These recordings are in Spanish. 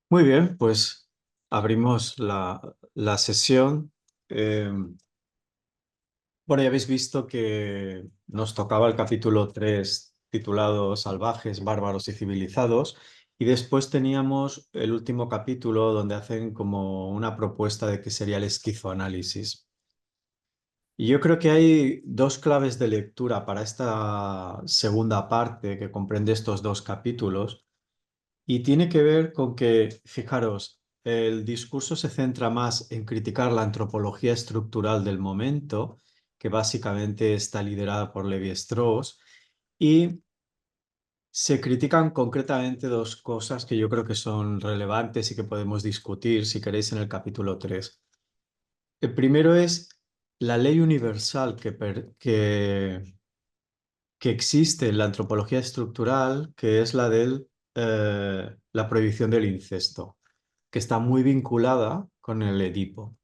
Muy bien, pues abrimos la sesión. Eh, bueno, ya habéis visto que nos tocaba el capítulo 3 titulado Salvajes, Bárbaros y Civilizados, y después teníamos el último capítulo donde hacen como una propuesta de qué sería el esquizoanálisis. Y yo creo que hay dos claves de lectura para esta segunda parte que comprende estos dos capítulos. Y tiene que ver con que, fijaros, el discurso se centra más en criticar la antropología estructural del momento, que básicamente está liderada por Levi-Strauss, y se critican concretamente dos cosas que yo creo que son relevantes y que podemos discutir, si queréis, en el capítulo 3. El primero es la ley universal que existe en la antropología estructural, que es la de la prohibición del incesto, que está muy vinculada con el Edipo.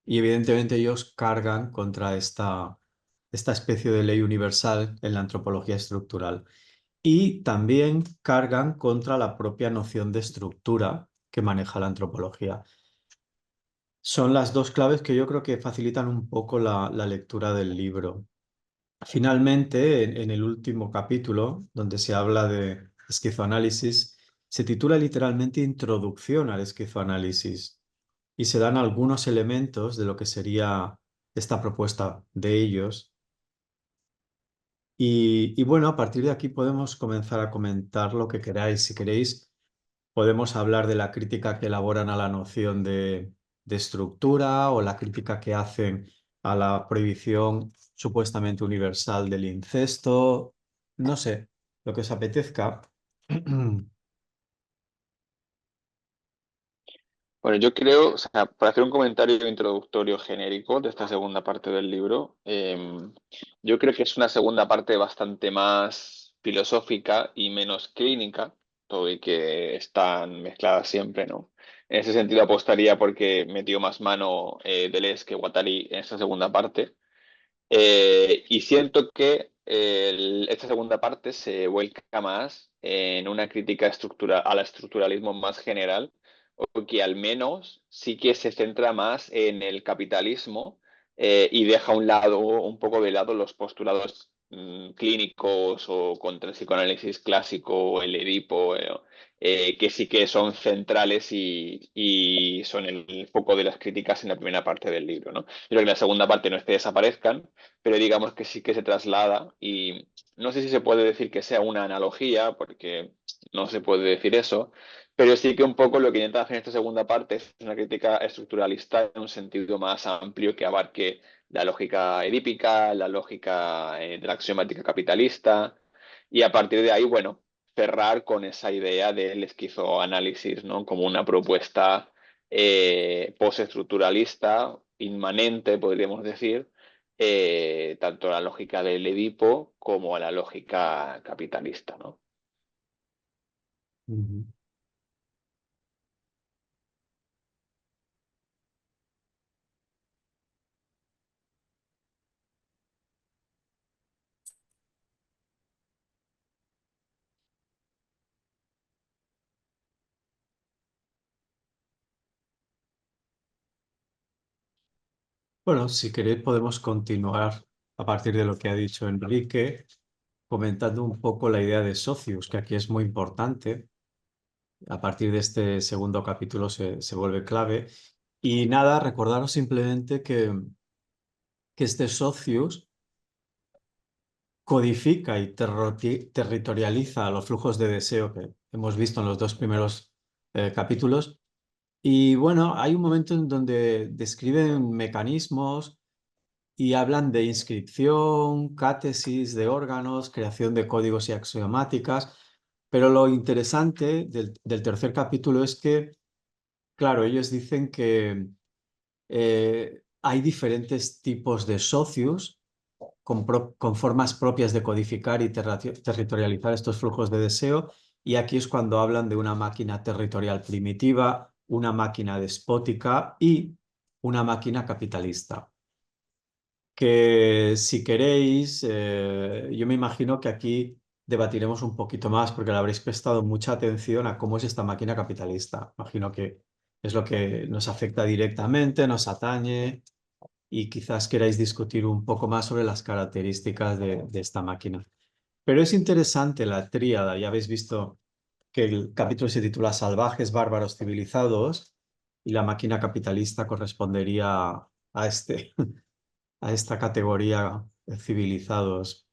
Y evidentemente ellos cargan contra esta especie de ley universal en la antropología estructural. Y también cargan contra la propia noción de estructura que maneja la antropología. Son las dos claves que yo creo que facilitan un poco la lectura del libro. Finalmente, en el último capítulo, donde se habla de esquizoanálisis, se titula literalmente Introducción al esquizoanálisis y se dan algunos elementos de lo que sería esta propuesta de ellos. Y bueno, a partir de aquí podemos comenzar a comentar lo que queráis. Si queréis, podemos hablar de la crítica que elaboran a la noción de estructura o la crítica que hacen a la prohibición supuestamente universal del incesto. No sé, lo que os apetezca. Bueno, yo creo, o sea, para hacer un comentario introductorio genérico de esta segunda parte del libro, yo creo que es una segunda parte bastante más filosófica y menos clínica, todo y que están mezcladas siempre, ¿no? En ese sentido apostaría porque metió más mano Deleuze que Guattari en esta segunda parte. Y siento que esta segunda parte se vuelca más en una crítica al estructuralismo más general, o que al menos sí que se centra más en el capitalismo y deja un poco de lado los postulados clínicos o contra el psicoanálisis clásico, el Edipo, que sí que son centrales y son el foco de las críticas en la primera parte del libro, ¿no? Yo creo que en la segunda parte no es que desaparezcan, pero digamos que sí que se traslada y no sé si se puede decir que sea una analogía, porque no se puede decir eso, pero sí que un poco lo que intenta hacer en esta segunda parte es una crítica estructuralista en un sentido más amplio que abarque la lógica edípica, la lógica de la axiomática capitalista y a partir de ahí, bueno, cerrar con esa idea del esquizoanálisis, ¿no? Como una propuesta postestructuralista, inmanente, podríamos decir, tanto a la lógica del Edipo como a la lógica capitalista, ¿no? Ujú. Bueno, si queréis podemos continuar a partir de lo que ha dicho Enrique, comentando un poco la idea de socios, que aquí es muy importante. A partir de este segundo capítulo se vuelve clave. Y nada, recordaros simplemente que este socius codifica y territorializa los flujos de deseo que hemos visto en los dos primeros capítulos. Y bueno, hay un momento en donde describen mecanismos y hablan de inscripción, cátesis de órganos, creación de códigos y axiomáticas. Pero lo interesante del tercer capítulo es que, claro, ellos dicen que hay diferentes tipos de socios con formas propias de codificar y territorializar estos flujos de deseo. Y aquí es cuando hablan de una máquina territorial primitiva, una máquina despótica y una máquina capitalista. Que si queréis, yo me imagino que aquí debatiremos un poquito más porque le habréis prestado mucha atención a cómo es esta máquina capitalista. Imagino que es lo que nos afecta directamente, nos atañe y quizás queráis discutir un poco más sobre las características de esta máquina. Pero es interesante la tríada, ya habéis visto que el capítulo se titula Salvajes, bárbaros, civilizados y la máquina capitalista correspondería a a esta categoría de civilizados.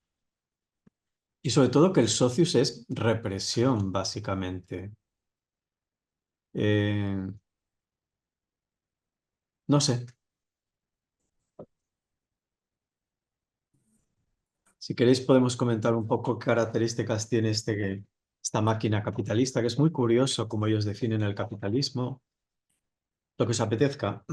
Y sobre todo que el socius es represión, básicamente. Eh, no sé, si queréis podemos comentar un poco qué características tiene esta máquina capitalista, que es muy curioso cómo ellos definen el capitalismo, lo que os apetezca.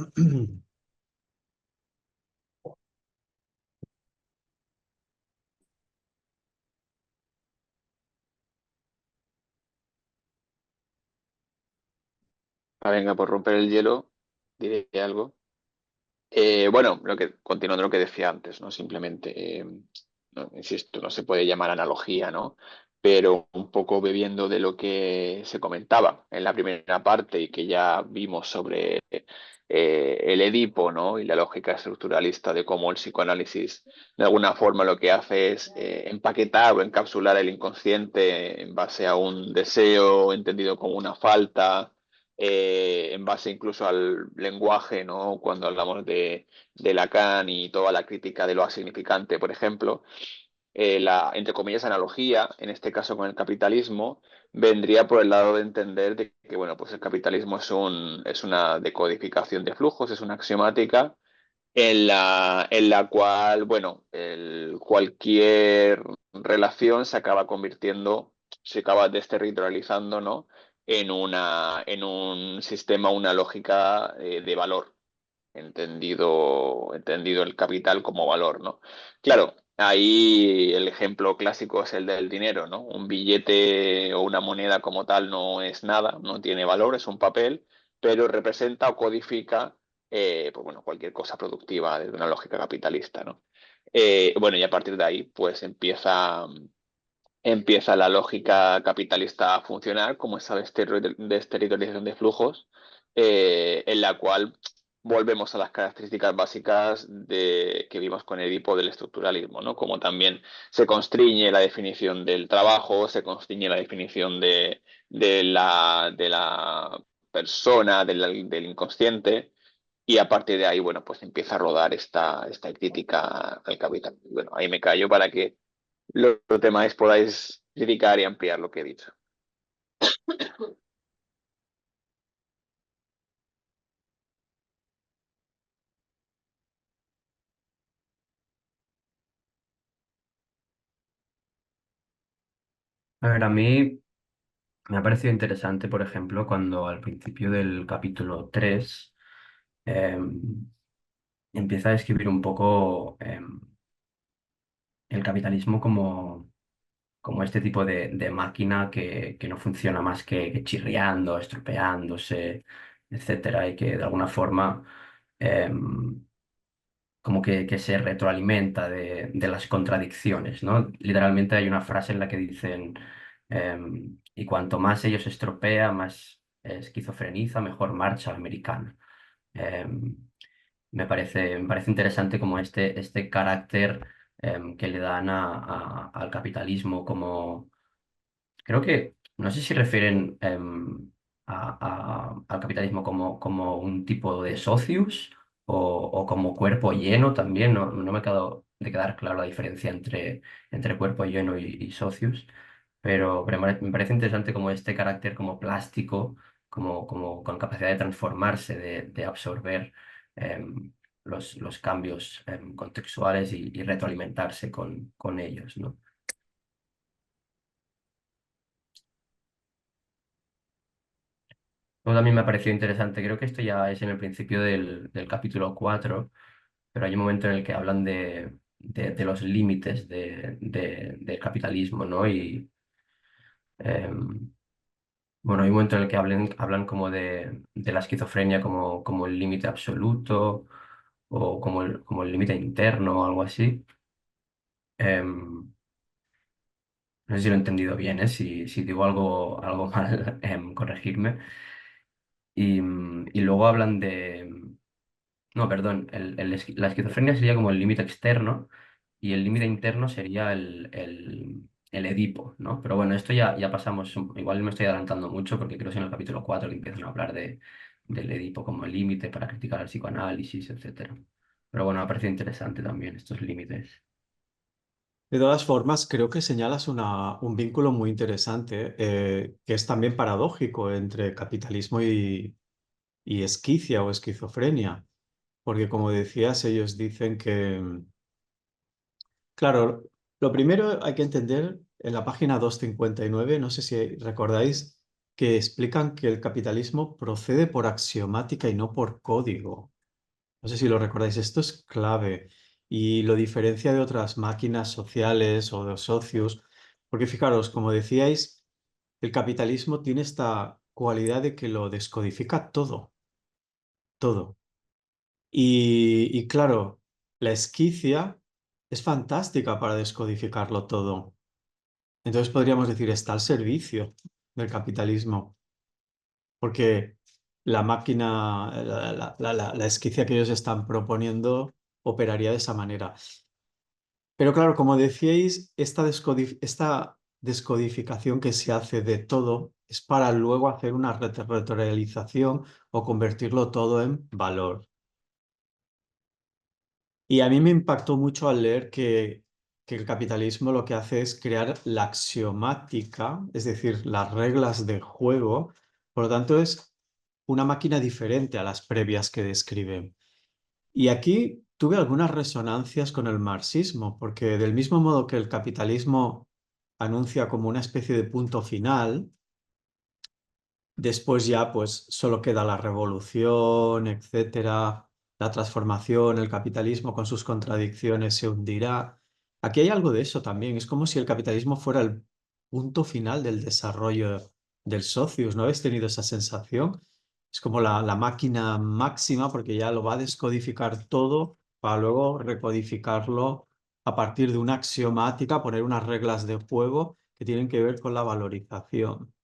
Ah, venga, por romper el hielo, diré algo. Bueno, continuando lo que decía antes, ¿no? Simplemente, insisto, no se puede llamar analogía, ¿no? Pero un poco bebiendo de lo que se comentaba en la primera parte y que ya vimos sobre el Edipo, ¿no? Y la lógica estructuralista de cómo el psicoanálisis de alguna forma lo que hace es empaquetar o encapsular el inconsciente en base a un deseo entendido como una falta en base incluso al lenguaje, ¿no? Cuando hablamos de Lacan y toda la crítica de lo asignificante, por ejemplo, la, entre comillas, analogía, en este caso con el capitalismo, vendría por el lado de entender de que, bueno, pues el capitalismo es una decodificación de flujos, es una axiomática en la cual, bueno, cualquier relación se acaba convirtiendo, se acaba desterritorializando, ¿no? En un sistema, una lógica de valor, entendido el capital como valor, ¿no? Claro, ahí el ejemplo clásico es el del dinero, ¿no? Un billete o una moneda como tal no es nada, no tiene valor, es un papel, pero representa o codifica pues bueno, cualquier cosa productiva desde una lógica capitalista, ¿no? Bueno, y a partir de ahí, pues empieza la lógica capitalista a funcionar como esa desterritorialización de flujos, en la cual volvemos a las características básicas que vimos con Edipo del estructuralismo, ¿no? Como también se constriñe la definición del trabajo, se constriñe la definición de la persona, del inconsciente, y a partir de ahí, bueno, pues empieza a rodar esta crítica al capital. Bueno, ahí me callo para que los demás podáis criticar y ampliar lo que he dicho. A ver, a mí me ha parecido interesante, por ejemplo, cuando al principio del capítulo 3 empieza a describir un poco el capitalismo como este tipo de máquina que no funciona más que chirriando, estropeándose, etcétera, y que de alguna forma em, como que se retroalimenta de las contradicciones, ¿no? Literalmente hay una frase en la que dicen, y cuanto más ellos estropea, más esquizofreniza, mejor marcha el americano. Em, me parece interesante como este carácter que le dan al capitalismo como creo que, no sé si refieren al capitalismo como un tipo de socius o como cuerpo lleno también. No me ha quedado de quedar claro la diferencia entre cuerpo lleno y socius, pero me parece interesante como este carácter como plástico, como con capacidad de transformarse, de absorber em, los cambios contextuales y retroalimentarse con ellos, ¿no? Luego también me ha parecido interesante, creo que esto ya es en el principio del capítulo 4, pero hay un momento en el que hablan de los límites del capitalismo, ¿no? Y bueno, hay un momento en el que hablan como de la esquizofrenia como el límite absoluto o como el límite interno o algo así. Em, No sé si lo he entendido bien, ¿eh? Si digo algo mal, corregirme. Y luego hablan de... No, perdón, la esquizofrenia sería como el límite externo y el límite interno sería el Edipo, ¿no? Pero bueno, esto ya pasamos, igual me estoy adelantando mucho porque creo que es en el capítulo 4 que empiezan a hablar del Edipo como el límite para criticar el psicoanálisis, etcétera. Pero bueno, me parece interesante también estos límites. De todas formas, creo que señalas un vínculo muy interesante, que es también paradójico entre capitalismo y esquicia o esquizofrenia, porque como decías, ellos dicen que, claro, lo primero hay que entender en la página 259, no sé si recordáis, que explican que el capitalismo procede por axiomática y no por código. No sé si lo recordáis, esto es clave y lo diferencia de otras máquinas sociales o de socios, porque fijaros, como decíais, el capitalismo tiene esta cualidad de que lo descodifica todo, todo. Y claro, la esquicia es fantástica para descodificarlo todo. Entonces podríamos decir, está al servicio del capitalismo, porque la máquina, la esquicia que ellos están proponiendo operaría de esa manera. Pero claro, como decíais, esta descodificación que se hace de todo es para luego hacer una retroalización o convertirlo todo en valor. Y a mí me impactó mucho al leer que el capitalismo lo que hace es crear la axiomática, es decir, las reglas de juego. Por lo tanto, es una máquina diferente a las previas que describe. Y aquí tuve algunas resonancias con el marxismo, porque del mismo modo que el capitalismo anuncia como una especie de punto final, después ya pues solo queda la revolución, etcétera, la transformación, el capitalismo con sus contradicciones se hundirá. Aquí hay algo de eso también, es como si el capitalismo fuera el punto final del desarrollo del socius, ¿no habéis tenido esa sensación? Es como la máquina máxima porque ya lo va a descodificar todo para luego recodificarlo a partir de una axiomática, poner unas reglas de juego que tienen que ver con la valorización.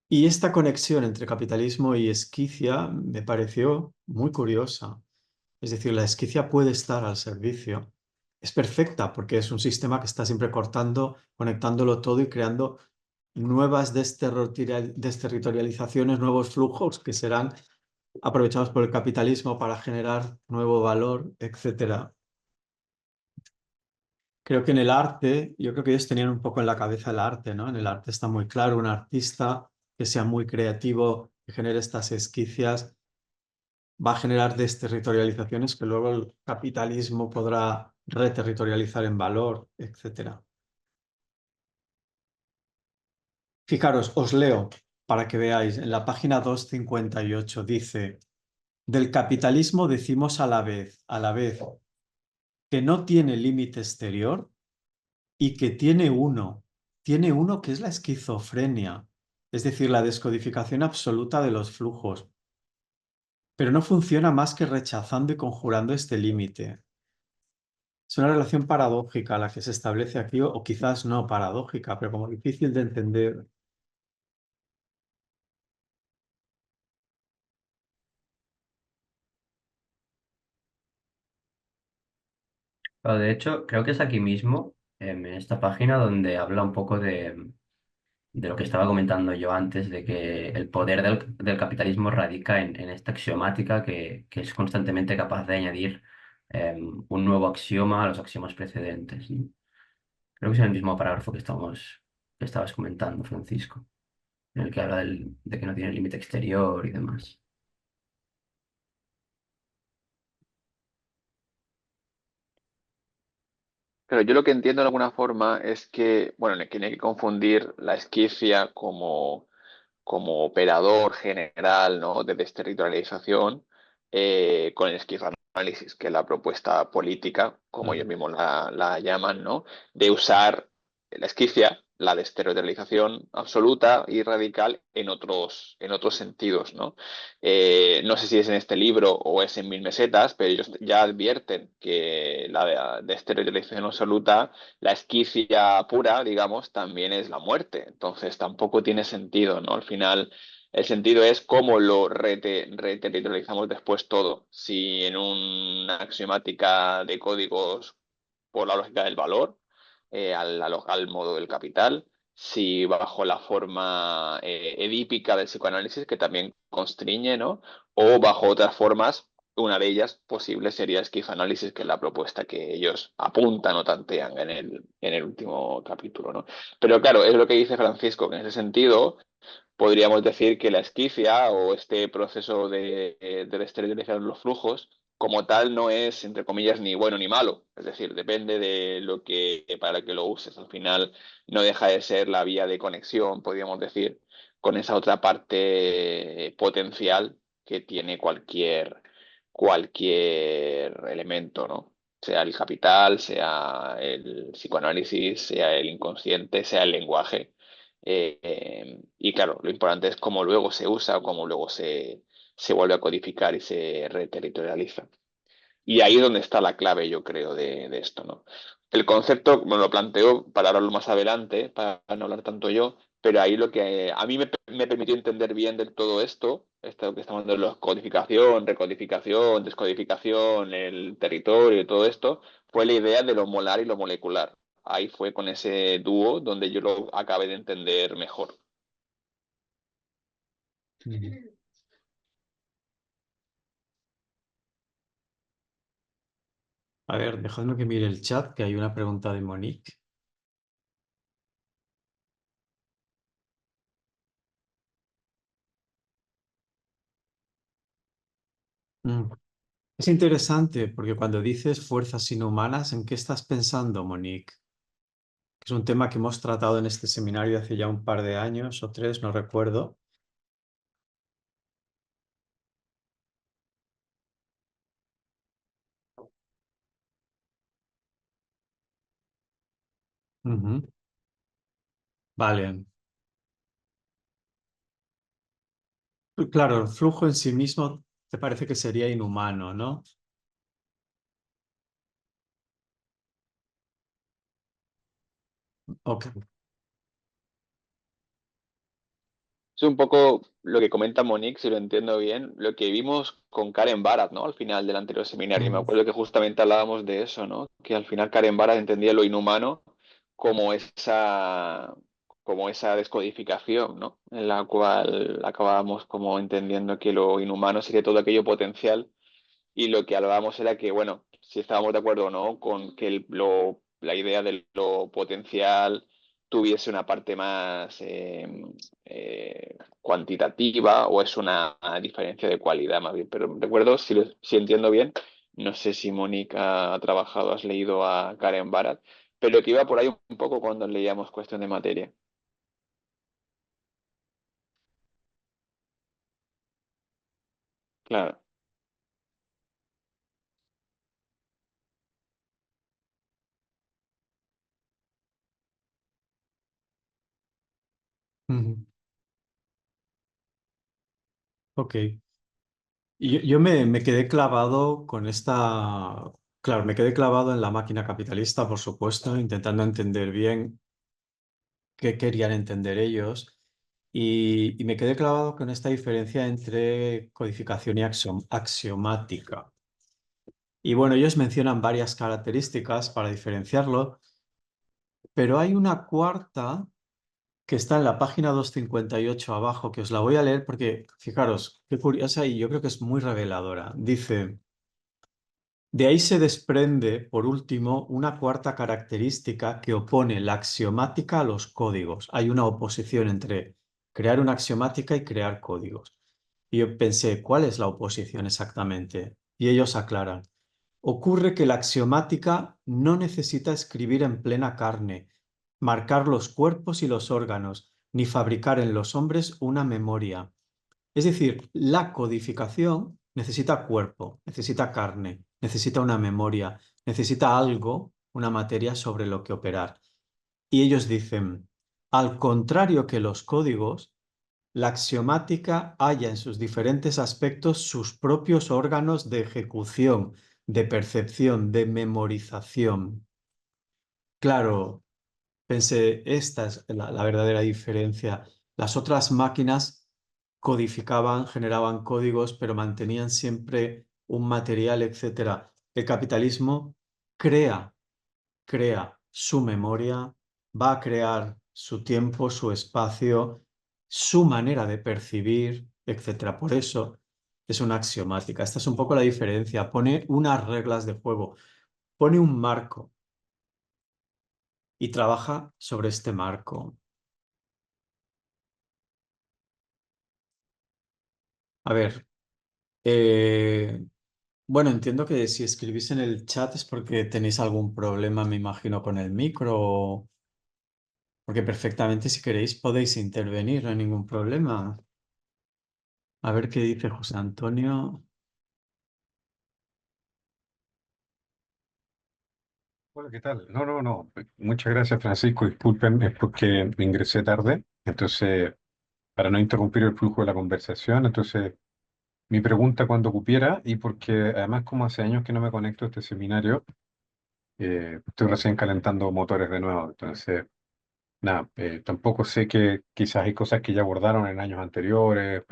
Y esta conexión entre capitalismo y esquicia me pareció muy curiosa. Es decir, la esquicia puede estar al servicio. Es perfecta porque es un sistema que está siempre cortando, conectándolo todo y creando nuevas desterritorializaciones, nuevos flujos que serán aprovechados por el capitalismo para generar nuevo valor, etcétera. Creo que en el arte, yo creo que ellos tenían un poco en la cabeza el arte, ¿no? En el arte está muy claro, un artista que sea muy creativo, que genere estas esquicias, va a generar desterritorializaciones que luego el capitalismo podrá reterritorializar en valor, etcétera. Fijaros, os leo para que veáis, en la página 258 dice, del capitalismo decimos a la vez, que no tiene límite exterior y que tiene uno que es la esquizofrenia, es decir, la descodificación absoluta de los flujos, pero no funciona más que rechazando y conjurando este límite. Es una relación paradójica la que se establece aquí, o quizás no paradójica, pero como difícil de entender. Pero de hecho, creo que es aquí mismo, en esta página, donde habla un poco de lo que estaba comentando yo antes, de que el poder del capitalismo radica en esta axiomática que es constantemente capaz de añadir un nuevo axioma a los axiomas precedentes, ¿no? Creo que es en el mismo parágrafo que estabas comentando, Francisco, en el que habla de que no tiene límite exterior y demás. Pero yo lo que entiendo de alguna forma es que, bueno, que no hay que confundir la esquicia como operador general, ¿no? De desterritorialización con el esquizoanálisis, que es la propuesta política, como ellos mismos la llaman, ¿no? De usar la esquicia la desteritorialización absoluta y radical en otros sentidos, ¿no? No sé si es en este libro o es en Mil Mesetas, pero ellos ya advierten que la desteritorialización absoluta, la esquicia pura, digamos, también es la muerte. Entonces tampoco tiene sentido, ¿no? Al final, el sentido es cómo lo reterritorializamos después todo. Si en una axiomática de códigos por la lógica del valor, al modo del capital, si bajo la forma edípica del psicoanálisis, que también constriñe, ¿no? O bajo otras formas, una de ellas posible sería esquizoanálisis, que es la propuesta que ellos apuntan o tantean en el último capítulo, ¿no? Pero claro, es lo que dice Francisco, que en ese sentido podríamos decir que la esquicia o este proceso de esterilizar los flujos como tal no es, entre comillas, ni bueno ni malo. Es decir, depende de lo que, para que lo uses. Al final no deja de ser la vía de conexión, podríamos decir, con esa otra parte potencial que tiene cualquier elemento, ¿no? Sea el capital, sea el psicoanálisis, sea el inconsciente, sea el lenguaje. Y claro, lo importante es cómo luego se usa o cómo luego se vuelve a codificar y se reterritorializa. Y ahí es donde está la clave, yo creo, de esto, ¿no? El concepto me lo planteo para hablarlo más adelante, para no hablar tanto yo, pero ahí lo que a mí me permitió entender bien del todo esto que estamos hablando de la codificación, recodificación, descodificación, el territorio y todo esto, fue la idea de lo molar y lo molecular. Ahí fue con ese dúo donde yo lo acabé de entender mejor. Ujú. A ver, dejadme que mire el chat, que hay una pregunta de Monique. Mm. Es interesante porque cuando dices fuerzas inhumanas, ¿en qué estás pensando, Monique? Es un tema que hemos tratado en este seminario hace ya un par de años o tres, no recuerdo. Ujú. Vale. Claro, el flujo en sí mismo te parece que sería inhumano, ¿no? Ok. Es un poco lo que comenta Monique, si lo entiendo bien, lo que vimos con Karen Barat, ¿no? Al final del anterior seminario. Me Mm. acuerdo que justamente hablábamos de eso, ¿no? Que al final Karen Barat entendía lo inhumano como esa, como esa descodificación, ¿no? En la cual acabábamos como entendiendo que lo inhumano sería todo aquello potencial y lo que hablábamos era que, bueno, si estábamos de acuerdo o no con que la idea de lo potencial tuviese una parte más cuantitativa o es una diferencia de cualidad más bien. Pero recuerdo, si entiendo bien, no sé si Mónica ha trabajado, has leído a Karen Barat, pero que iba por ahí un poco cuando leíamos Cuestión de Materia. Claro. Ujú. Ok. Y yo me quedé clavado con esta... Claro, me quedé clavado en la máquina capitalista, por supuesto, intentando entender bien qué querían entender ellos. Y me quedé clavado con esta diferencia entre codificación y axiomática. Y bueno, ellos mencionan varias características para diferenciarlo, pero hay una cuarta que está en la página 258 abajo, que os la voy a leer porque, fijaros, qué curiosa y yo creo que es muy reveladora. Dice, de ahí se desprende, por último, una cuarta característica que opone la axiomática a los códigos. Hay una oposición entre crear una axiomática y crear códigos. Y yo pensé, ¿cuál es la oposición exactamente? Y ellos aclaran. Ocurre que la axiomática no necesita escribir en plena carne, marcar los cuerpos y los órganos, ni fabricar en los hombres una memoria. Es decir, la codificación necesita cuerpo, necesita carne, necesita una memoria, necesita algo, una materia sobre lo que operar. Y ellos dicen, Al contrario que los códigos, la axiomática halla en sus diferentes aspectos sus propios órganos de ejecución, de percepción, de memorización. Claro, pensé, esta es la verdadera diferencia. Las otras máquinas codificaban, generaban códigos, pero mantenían siempre un material, etcétera. El capitalismo crea, crea su memoria, va a crear su tiempo, su espacio, su manera de percibir, etcétera. Por eso es una axiomática. Esta es un poco la diferencia. Pone unas reglas de juego, pone un marco y trabaja sobre este marco. A ver, bueno, entiendo que si escribís en el chat es porque tenéis algún problema, me imagino, con el micro, porque perfectamente si queréis podéis intervenir, no hay ningún problema. A ver qué dice José Antonio. Hola, ¿qué tal? No. Muchas gracias, Francisco. Disculpen, es porque me ingresé tarde. Entonces, para no interrumpir el flujo de la conversación, entonces mi pregunta cuando cupiera, y porque además como hace años que no me conecto a este seminario, estoy recién calentando motores de nuevo. Entonces, nada, tampoco sé que quizás hay cosas que ya abordaron en años anteriores,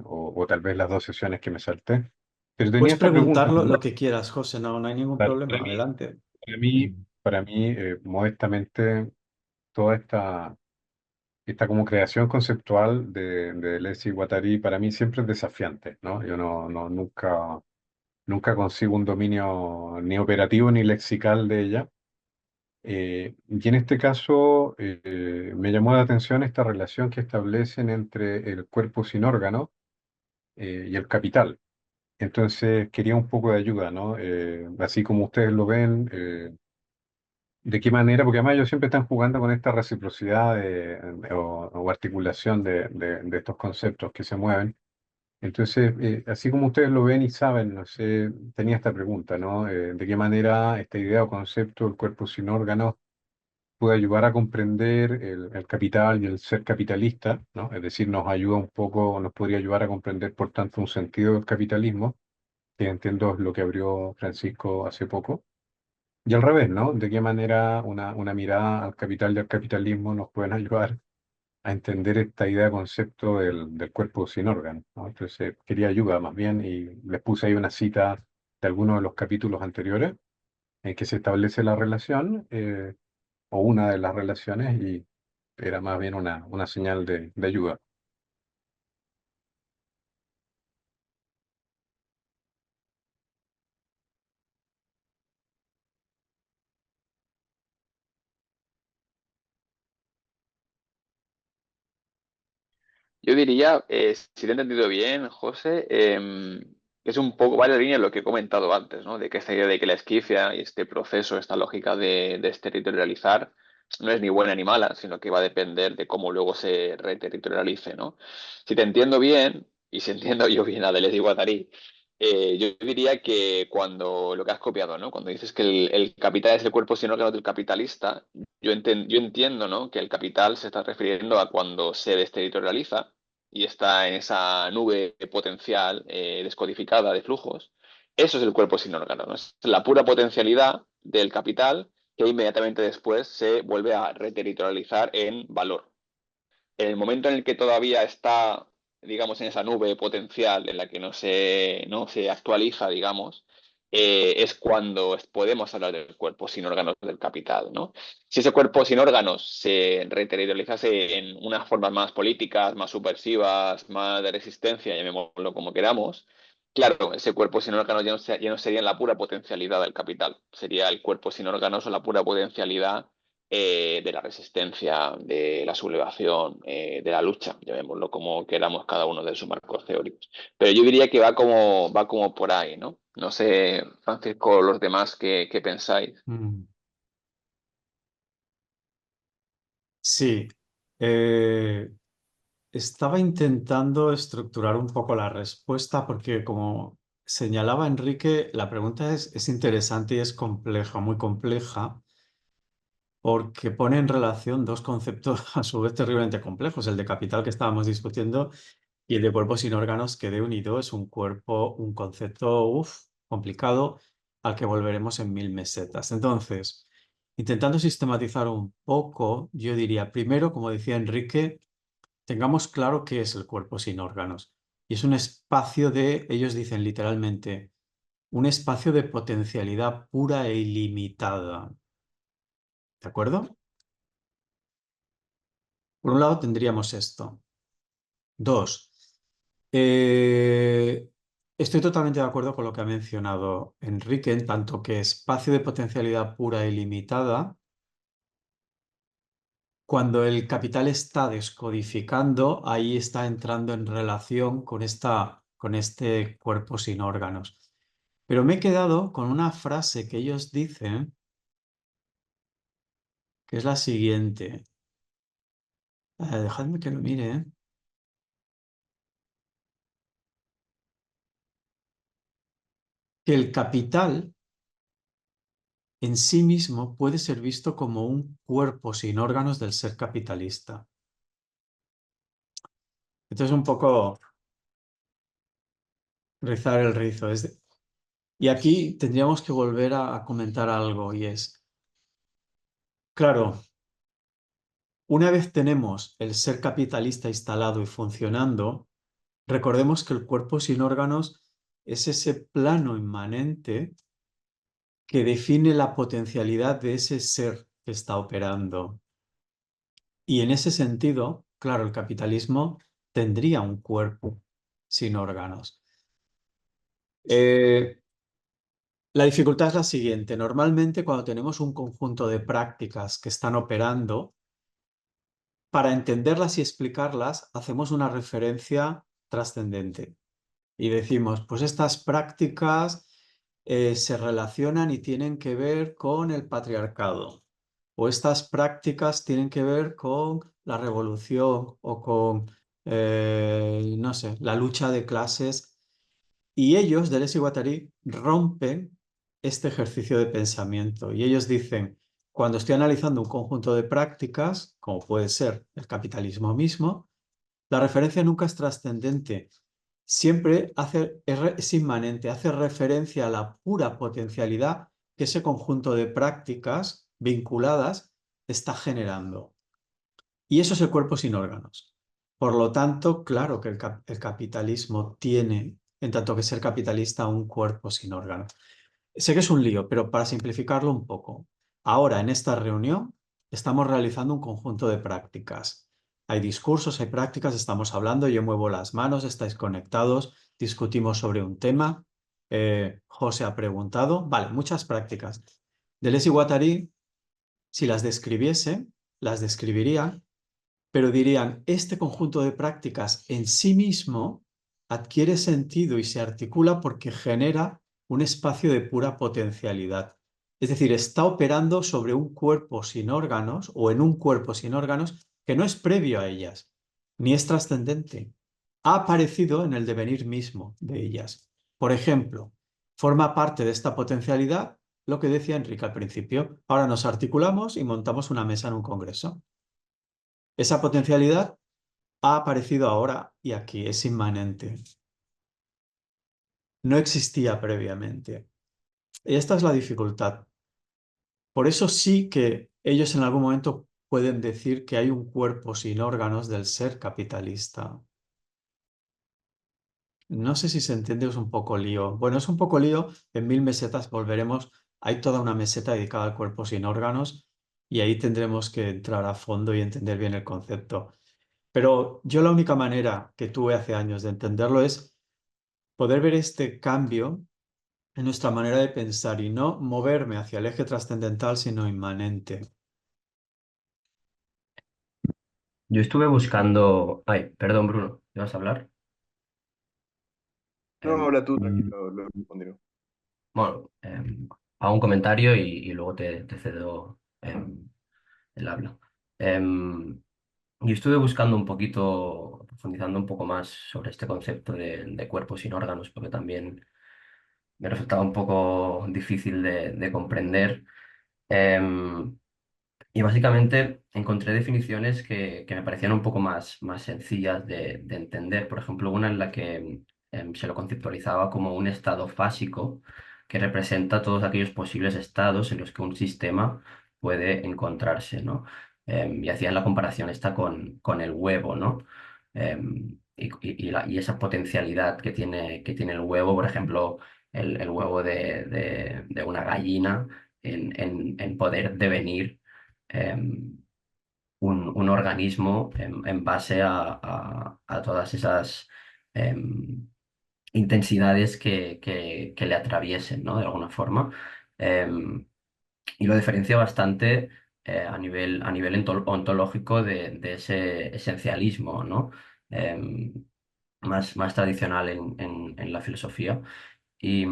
o tal vez las dos sesiones que me salté. Pero tenía Puedes esta preguntar pregunta, lo ¿no? que quieras, José, no hay ningún Para, problema, para mí, adelante. para mí, para mí, modestamente, toda esta como creación conceptual de Deleuze y Guattari para mí siempre es desafiante, ¿no? Yo nunca consigo un dominio ni operativo ni lexical de ella. Y en este caso me llamó la atención esta relación que establecen entre el cuerpo sin órgano y el capital. Entonces quería un poco de ayuda, ¿no? Así como ustedes lo ven, ¿de qué manera? Porque además ellos siempre están jugando con esta reciprocidad o articulación de estos conceptos que se mueven. Entonces, así como ustedes lo ven y saben, no sé, tenía esta pregunta, ¿no? ¿De qué manera esta idea o concepto, el cuerpo sin órganos, puede ayudar a comprender el capital y el ser capitalista, ¿no? Es decir, nos ayuda un poco, nos podría ayudar a comprender, por tanto, un sentido del capitalismo, que entiendo es lo que abrió Francisco hace poco. Y al revés, ¿no? ¿De qué manera una mirada al capital y al capitalismo nos pueden ayudar a entender esta idea, concepto del cuerpo sin órgano, ¿no? Entonces, quería ayuda más bien y les puse ahí una cita de algunos de los capítulos anteriores en que se establece la relación, o una de las relaciones, y era más bien una señal de ayuda. Yo diría, si te he entendido bien, José, es un poco, va en la línea de lo que he comentado antes, ¿no? De que esta idea de que la esquifia y este proceso, esta lógica de desterritorializar, no es ni buena ni mala, sino que va a depender de cómo luego se reterritorialice, ¿no? Si te entiendo bien, y si entiendo yo bien a Deleuze y Guattari, yo diría que cuando lo que has copiado, ¿no? Cuando dices que el capital es el cuerpo sin órganos del capitalista, yo entiendo, ¿no? Que el capital se está refiriendo a cuando se desterritorializa y está en esa nube potencial descodificada de flujos. Eso es el cuerpo sin órganos, ¿no? Es la pura potencialidad del capital que inmediatamente después se vuelve a reterritorializar en valor. En el momento en el que todavía está, digamos, en esa nube potencial en la que no se actualiza, digamos, es cuando podemos hablar del cuerpo sin órganos del capital, ¿no? Si ese cuerpo sin órganos se reterritorializase en unas formas más políticas, más subversivas, más de resistencia, llamémoslo como queramos, claro, ese cuerpo sin órganos ya no sería la pura potencialidad del capital, sería el cuerpo sin órganos o la pura potencialidad de la resistencia, de la sublevación, de la lucha, llamémoslo como queramos cada uno de sus marcos teóricos. Pero yo diría que va como por ahí, ¿no? No sé, Francisco, los demás, ¿qué pensáis? Mm. Sí, eh, estaba intentando estructurar un poco la respuesta porque como señalaba Enrique, la pregunta es interesante y es compleja, muy compleja, porque pone en relación dos conceptos a su vez terriblemente complejos, el de capital que estábamos discutiendo y el de cuerpo sin órganos, que de unido es un cuerpo, un concepto complicado al que volveremos en 1000 mesetas. Entonces, intentando sistematizar un poco, yo diría, primero, como decía Enrique, tengamos claro qué es el cuerpo sin órganos. Y es un espacio de, ellos dicen literalmente, un espacio de potencialidad pura e ilimitada. ¿De acuerdo? Por un lado tendríamos esto. Dos, eh, estoy totalmente de acuerdo con lo que ha mencionado Enrique, en tanto que espacio de potencialidad pura e ilimitada, cuando el capital está descodificando, ahí está entrando en relación con este cuerpo sin órganos. Pero me he quedado con una frase que ellos dicen, que es la siguiente. Dejadme que lo mire, ¿eh? Que el capital en sí mismo puede ser visto como un cuerpo sin órganos del ser capitalista. Entonces un poco rizar el rizo. Y aquí tendríamos que volver a comentar algo y es, claro, una vez tenemos el ser capitalista instalado y funcionando, recordemos que el cuerpo sin órganos es ese plano inmanente que define la potencialidad de ese ser que está operando. Y en ese sentido, claro, el capitalismo tendría un cuerpo sin órganos. La dificultad es la siguiente. Normalmente cuando tenemos un conjunto de prácticas que están operando, para entenderlas y explicarlas, hacemos una referencia trascendente. Y decimos, pues estas prácticas se relacionan y tienen que ver con el patriarcado. O estas prácticas tienen que ver con la revolución o con, no sé, la lucha de clases. Y ellos, Deleuze y Guattari, rompen este ejercicio de pensamiento. Y ellos dicen, cuando estoy analizando un conjunto de prácticas, como puede ser el capitalismo mismo, la referencia nunca es trascendente. Siempre es inmanente, hace referencia a la pura potencialidad que ese conjunto de prácticas vinculadas está generando. Y eso es el cuerpo sin órganos. Por lo tanto, claro que el capitalismo tiene, en tanto que ser capitalista, un cuerpo sin órganos. Sé que es un lío, pero para simplificarlo un poco, ahora en esta reunión estamos realizando un conjunto de prácticas. Hay discursos, hay prácticas, estamos hablando, yo muevo las manos, estáis conectados, discutimos sobre un tema, José ha preguntado, vale, muchas prácticas. Deleuze y Guattari, si las describiese, las describiría, pero dirían, este conjunto de prácticas en sí mismo adquiere sentido y se articula porque genera un espacio de pura potencialidad. Es decir, está operando sobre un cuerpo sin órganos o en un cuerpo sin órganos que no es previo a ellas, ni es trascendente. Ha aparecido en el devenir mismo de ellas. Por ejemplo, forma parte de esta potencialidad lo que decía Enrique al principio. Ahora nos articulamos y montamos una mesa en un congreso. Esa potencialidad ha aparecido ahora y aquí, es inmanente. No existía previamente. Y esta es la dificultad. Por eso sí que ellos en algún momento pueden decir que hay un cuerpo sin órganos del ser capitalista. No sé si se entiende, es un poco lío. Bueno, es un poco lío. En 1000 mesetas volveremos. Hay toda una meseta dedicada al cuerpo sin órganos y ahí tendremos que entrar a fondo y entender bien el concepto. Pero yo la única manera que tuve hace años de entenderlo es poder ver este cambio en nuestra manera de pensar y no moverme hacia el eje trascendental, sino inmanente. Yo estuve buscando... Ay, perdón, Bruno, ¿te vas a hablar? No, Em, habla tú, tranquilo, lo continúo. bueno, hago un comentario y luego te cedo el habla. Em, yo estuve buscando un poquito, profundizando un poco más sobre este concepto de cuerpos sin órganos, porque también me resultaba un poco difícil de comprender. Em, Y básicamente encontré definiciones que me parecían un poco más sencillas de entender. Por ejemplo, una en la que se lo conceptualizaba como un estado fásico que representa todos aquellos posibles estados en los que un sistema puede encontrarse, ¿no? Y hacían la comparación esta con el huevo, ¿no? Y esa potencialidad que tiene el huevo, por ejemplo, el huevo de una gallina en poder devenir em, un organismo en base a todas esas em, intensidades que le atraviesen, ¿no? De alguna forma. Em, y lo diferencia bastante a nivel ontológico de ese esencialismo, ¿no? Em, más tradicional en la filosofía. Y,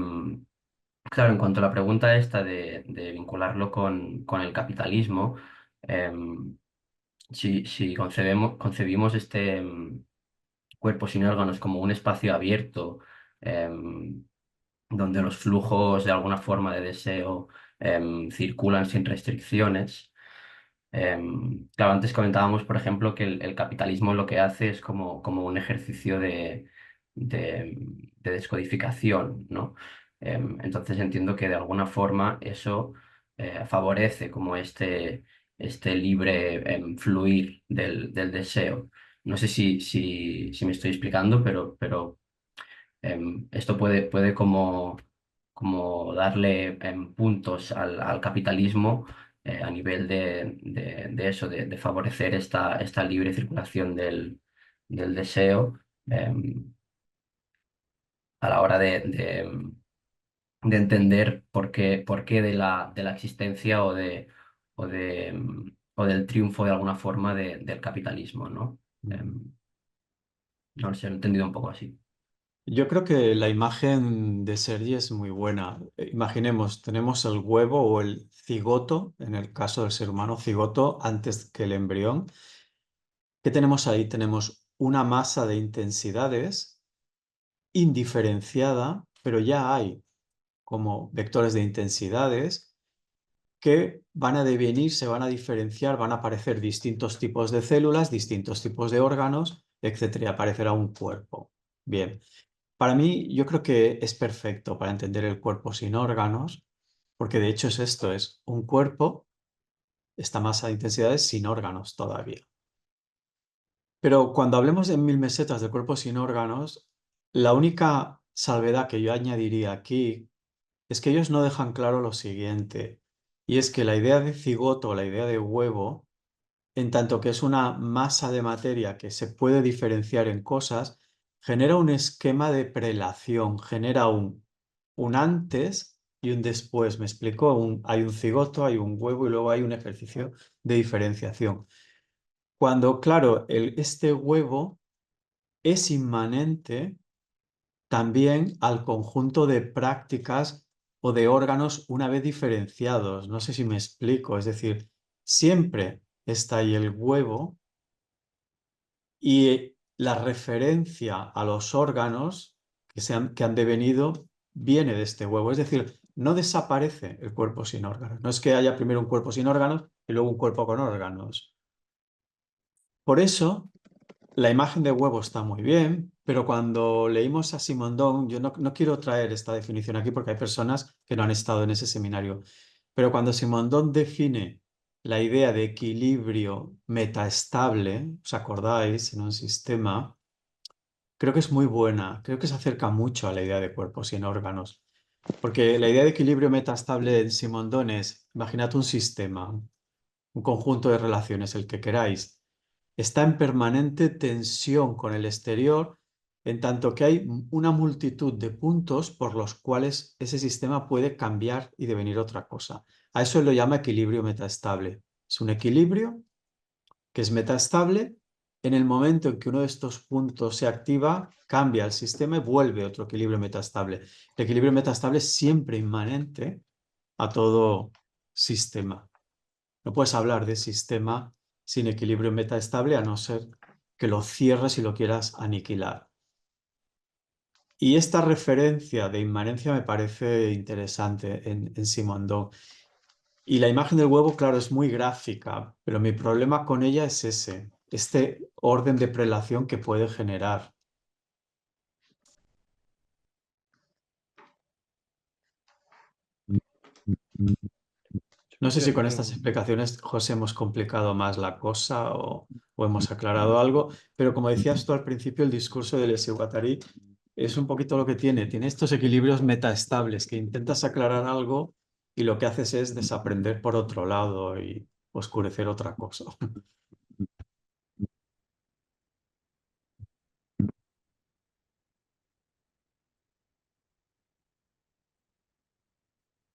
claro, en cuanto a la pregunta esta de vincularlo con el capitalismo, em, si concebimos este cuerpo sin órganos como un espacio abierto, em, donde los flujos de alguna forma de deseo circulan sin restricciones. Claro, antes comentábamos, por ejemplo, que el capitalismo lo que hace es como un ejercicio de descodificación, ¿no? Entonces entiendo que de alguna forma eso favorece como este libre fluir del deseo. No sé si me estoy explicando, pero esto puede como darle puntos al capitalismo a nivel de eso, de favorecer esta libre circulación del deseo em, a la hora de entender por qué de la existencia o del triunfo de alguna forma del capitalismo, ¿no? No lo sé, lo he entendido un poco así. Yo creo que la imagen de Sergi es muy buena. Imaginemos, tenemos el huevo o el cigoto, en el caso del ser humano, cigoto antes que el embrión. ¿Qué tenemos ahí? Tenemos una masa de intensidades indiferenciada, pero ya hay como vectores de intensidades que van a devenir, se van a diferenciar, van a aparecer distintos tipos de células, distintos tipos de órganos, etcétera, y aparecerá un cuerpo. Bien. Para mí, yo creo que es perfecto para entender el cuerpo sin órganos, porque de hecho es esto, es un cuerpo, esta masa de intensidades sin órganos todavía. Pero cuando hablemos de 1000 mesetas del cuerpo sin órganos, la única salvedad que yo añadiría aquí es que ellos no dejan claro lo siguiente, y es que la idea de cigoto o la idea de huevo, en tanto que es una masa de materia que se puede diferenciar en cosas, genera un esquema de prelación, genera un antes y un después. ¿Me explico? Hay un cigoto, hay un huevo y luego hay un ejercicio de diferenciación. Cuando, claro, este huevo es inmanente también al conjunto de prácticas o de órganos una vez diferenciados. No sé si me explico. Es decir, siempre está ahí el huevo y la referencia a los órganos que han devenido viene de este huevo. Es decir, no desaparece el cuerpo sin órganos. No es que haya primero un cuerpo sin órganos y luego un cuerpo con órganos. Por eso, la imagen de huevo está muy bien, pero cuando leímos a Simondon, yo no quiero traer esta definición aquí porque hay personas que no han estado en ese seminario, pero cuando Simondon define la idea de equilibrio metaestable, ¿os acordáis? En un sistema, creo que es muy buena, creo que se acerca mucho a la idea de cuerpos sin órganos, porque la idea de equilibrio metaestable en Simondon es, imaginad un sistema, un conjunto de relaciones, el que queráis, está en permanente tensión con el exterior, en tanto que hay una multitud de puntos por los cuales ese sistema puede cambiar y devenir otra cosa. A eso lo llama equilibrio metaestable. Es un equilibrio que es metaestable. En el momento en que uno de estos puntos se activa, cambia el sistema y vuelve otro equilibrio metaestable. El equilibrio metaestable es siempre inmanente a todo sistema. No puedes hablar de sistema sin equilibrio metaestable a no ser que lo cierres y lo quieras aniquilar. Y esta referencia de inmanencia me parece interesante en Simondon. Y la imagen del huevo, claro, es muy gráfica, pero mi problema con ella es ese, este orden de prelación que puede generar. No sé si Bien, con estas bien. explicaciones, José, hemos complicado más la cosa o hemos aclarado algo, pero como decías tú al principio, el discurso del Guattari es un poquito lo que tiene estos equilibrios metaestables, que intentas aclarar algo y lo que haces es desaprender por otro lado y oscurecer otra cosa.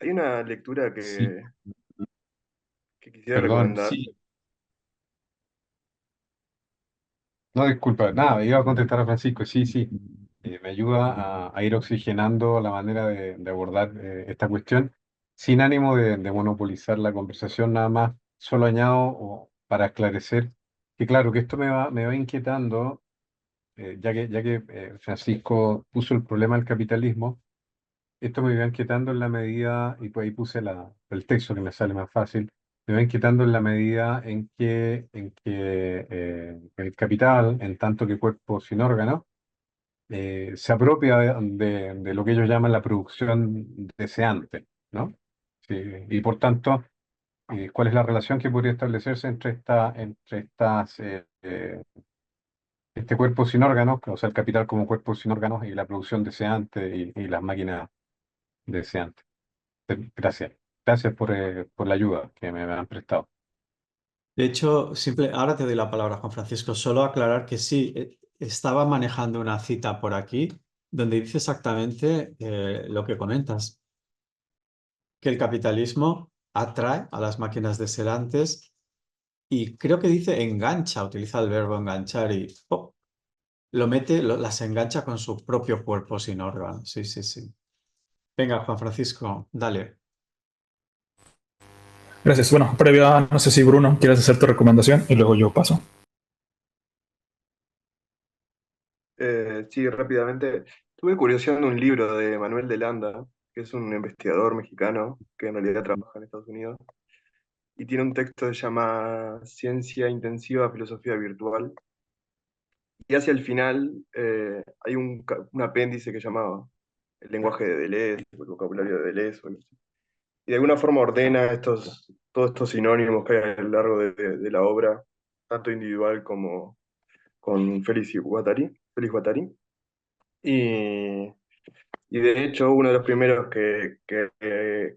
Hay una lectura Sí, que quisiera perdón, recomendar. sí. No, disculpa, nada, iba a contestar a Francisco, sí, sí. Me ayuda a ir oxigenando la manera de abordar esta cuestión sin ánimo de monopolizar la conversación, nada más. Solo añado para esclarecer que, claro, que esto me va inquietando, ya que Francisco puso el problema del capitalismo. Esto me va inquietando en la medida, y pues ahí puse el texto que me sale más fácil, me va inquietando en la medida en que el capital, en tanto que cuerpo sin órgano, se apropia de lo que ellos llaman la producción deseante, ¿no? Sí, y por tanto, ¿cuál es la relación que podría establecerse entre este cuerpo sin órganos, o sea, el capital como cuerpo sin órganos y la producción deseante y las máquinas deseantes? Gracias. Gracias por la ayuda que me han prestado. De hecho, ahora te doy la palabra, Juan Francisco, solo aclarar que sí, estaba manejando una cita por aquí donde dice exactamente lo que comentas, que el capitalismo atrae a las máquinas deseantes y creo que dice engancha, utiliza el verbo enganchar y ¡pop! Las engancha con su propio cuerpo sin órganos. Sí, sí, sí. Venga, Juan Francisco, dale. Gracias. Bueno, previa, no sé si Bruno quieres hacer tu recomendación y luego yo paso. Sí, rápidamente. Tuve curiosidad en un libro de Manuel de Landa, que es un investigador mexicano que en realidad trabaja en Estados Unidos, y tiene un texto que se llama Ciencia Intensiva, Filosofía Virtual. Y hacia el final hay un apéndice que llamaba el lenguaje de Deleuze, o el vocabulario de Deleuze, o algo así. Y de alguna forma ordena todos estos sinónimos que hay a lo largo de la obra, tanto individual como con Félix Guattari. Y, y de hecho, uno de los primeros que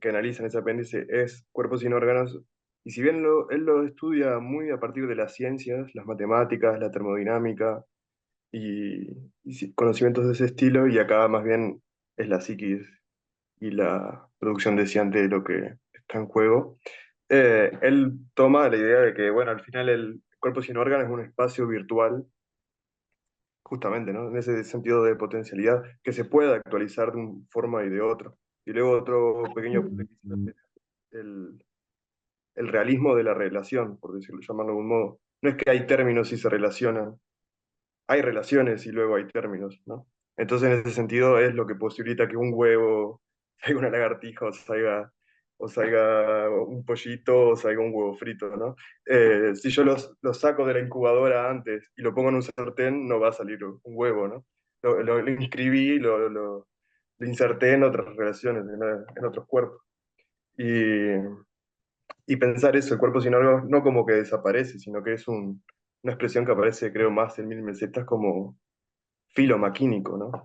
analizan ese apéndice es Cuerpos sin órganos. Y si bien él lo estudia muy a partir de las ciencias, las matemáticas, la termodinámica y sí, conocimientos de ese estilo, y acá más bien es la psiquis y la producción deseante de lo que está en juego. Él toma la idea de que, bueno, al final el cuerpo sin órganos es un espacio virtual, justamente, ¿no? En ese sentido de potencialidad, que se puede actualizar de una forma y de otra. Y luego otro pequeño punto que quisiera hacer es el realismo de la relación, por decirlo, llamarlo de algún modo. No es que hay términos y se relacionan, hay relaciones y luego hay términos, ¿no? Entonces, en ese sentido, es lo que posibilita que un huevo salga una lagartija o salga un pollito o salga un huevo frito, ¿no? Si yo los saco de la incubadora antes y lo pongo en un sartén, no va a salir un huevo, ¿no? Lo inscribí, lo inserté en otras relaciones, en otros cuerpos. Y, y pensar eso, el cuerpo sin órganos, no como que desaparece, sino que es una expresión que aparece, creo, más en Mil Mesetas como filomaquínico, ¿no?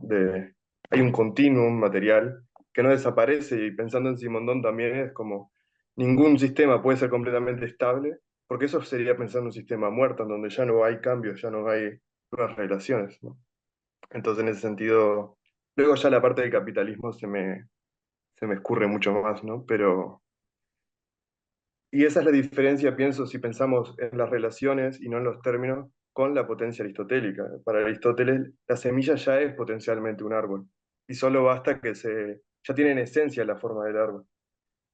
Hay un continuum material que no desaparece, y pensando en Simondón también es como ningún sistema puede ser completamente estable, porque eso sería pensar en un sistema muerto, en donde ya no hay cambios, ya no hay nuevas relaciones, ¿no? Entonces, en ese sentido, luego ya la parte del capitalismo se me escurre mucho más, ¿no? Y esa es la diferencia, pienso, si pensamos en las relaciones y no en los términos, con la potencia aristotélica. Para Aristóteles, la semilla ya es potencialmente un árbol, y solo basta ya tiene en esencia la forma del árbol.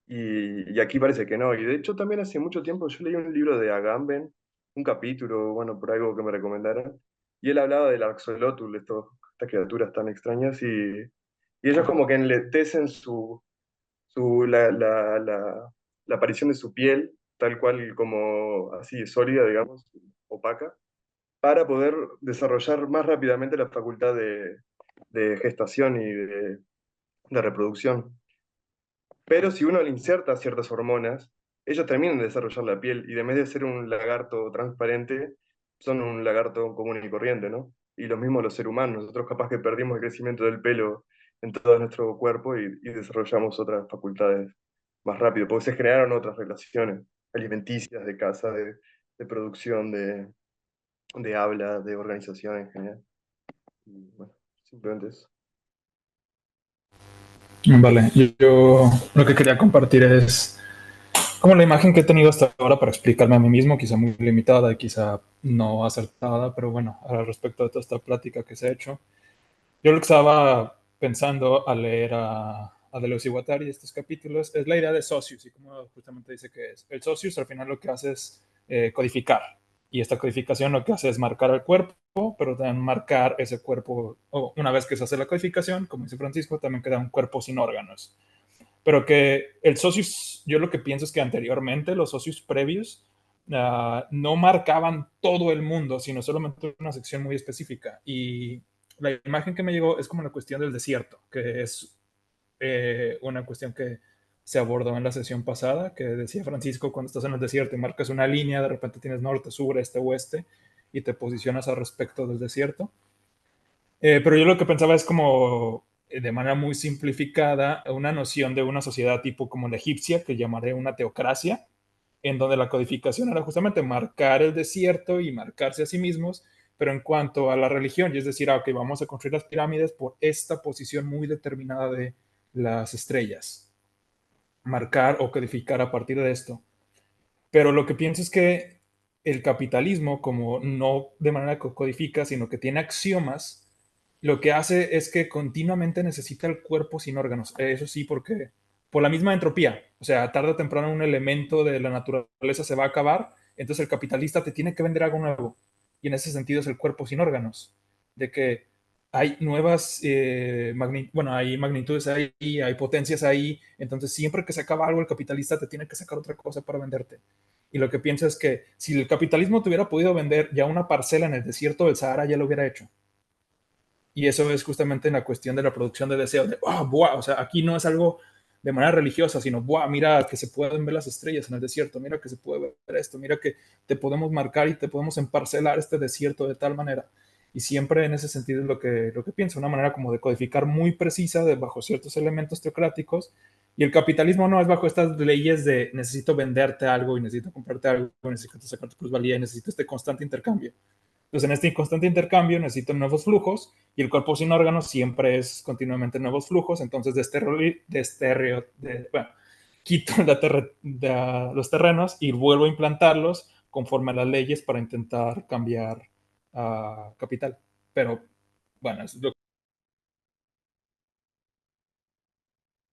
Y aquí parece que no. Y de hecho también hace mucho tiempo yo leí un libro de Agamben, un capítulo, bueno, por algo que me recomendaron, y él hablaba del axolotl, estas criaturas tan extrañas, y ellos como que enletecen su, la, la, la, la aparición de su piel, tal cual como así sólida, digamos, opaca, para poder desarrollar más rápidamente la facultad de gestación y de reproducción. Pero si uno le inserta ciertas hormonas, ellos terminan de desarrollar la piel y de vez de ser un lagarto transparente, son un lagarto común y corriente, ¿no? Y lo mismo los seres humanos, nosotros capaz que perdimos el crecimiento del pelo en todo nuestro cuerpo y desarrollamos otras facultades más rápido, porque se generaron otras relaciones alimenticias, de caza, de producción, de habla, de organización en general. Y bueno, simplemente eso. Vale, yo lo que quería compartir es como la imagen que he tenido hasta ahora para explicarme a mí mismo, quizá muy limitada y quizá no acertada, pero bueno, al respecto de toda esta plática que se ha hecho. Yo lo que estaba pensando al leer a Deleuze y Guattari estos capítulos es la idea de socius y como justamente dice que es. El socius al final lo que hace es codificar y esta codificación lo que hace es marcar el cuerpo, pero también marcar ese cuerpo, o una vez que se hace la codificación, como dice Francisco, también queda un cuerpo sin órganos. Pero que el socius, yo lo que pienso es que anteriormente los socius previos no marcaban todo el mundo, sino solamente una sección muy específica. Y la imagen que me llegó es como la cuestión del desierto, que es una cuestión que se abordó en la sesión pasada, que decía Francisco, cuando estás en el desierto y marcas una línea, de repente tienes norte, sur, este, oeste, y te posicionas al respecto del desierto. Pero yo lo que pensaba es como, de manera muy simplificada, una noción de una sociedad tipo como la egipcia, que llamaré una teocracia, en donde la codificación era justamente marcar el desierto y marcarse a sí mismos, pero en cuanto a la religión, y es decir, ok, vamos a construir las pirámides por esta posición muy determinada de las estrellas, marcar o codificar a partir de esto. Pero lo que pienso es que el capitalismo, como no de manera que codifica, sino que tiene axiomas, lo que hace es que continuamente necesita el cuerpo sin órganos. Eso sí, porque por la misma entropía, o sea, tarde o temprano un elemento de la naturaleza se va a acabar, entonces el capitalista te tiene que vender algo nuevo. Y en ese sentido es el cuerpo sin órganos, de que hay nuevas, bueno, hay magnitudes ahí, hay potencias ahí, entonces siempre que se acaba algo, el capitalista te tiene que sacar otra cosa para venderte. Y lo que pienso es que si el capitalismo te hubiera podido vender ya una parcela en el desierto del Sahara, ya lo hubiera hecho. Y eso es justamente en la cuestión de la producción de deseos, de, oh, buah, o sea, aquí no es algo de manera religiosa, sino, buah, mira que se pueden ver las estrellas en el desierto, mira que se puede ver esto, mira que te podemos marcar y te podemos emparcelar este desierto de tal manera. Y siempre en ese sentido es lo que pienso, una manera como de codificar muy precisa de, bajo ciertos elementos teocráticos. Y el capitalismo no es bajo estas leyes de necesito venderte algo y necesito comprarte algo, necesito sacar tu plusvalía y necesito este constante intercambio. Entonces, en este constante intercambio necesito nuevos flujos y el cuerpo sin órganos siempre es continuamente nuevos flujos. Entonces, bueno, quito los terrenos y vuelvo a implantarlos conforme a las leyes para intentar cambiar capital. Pero, bueno, es lo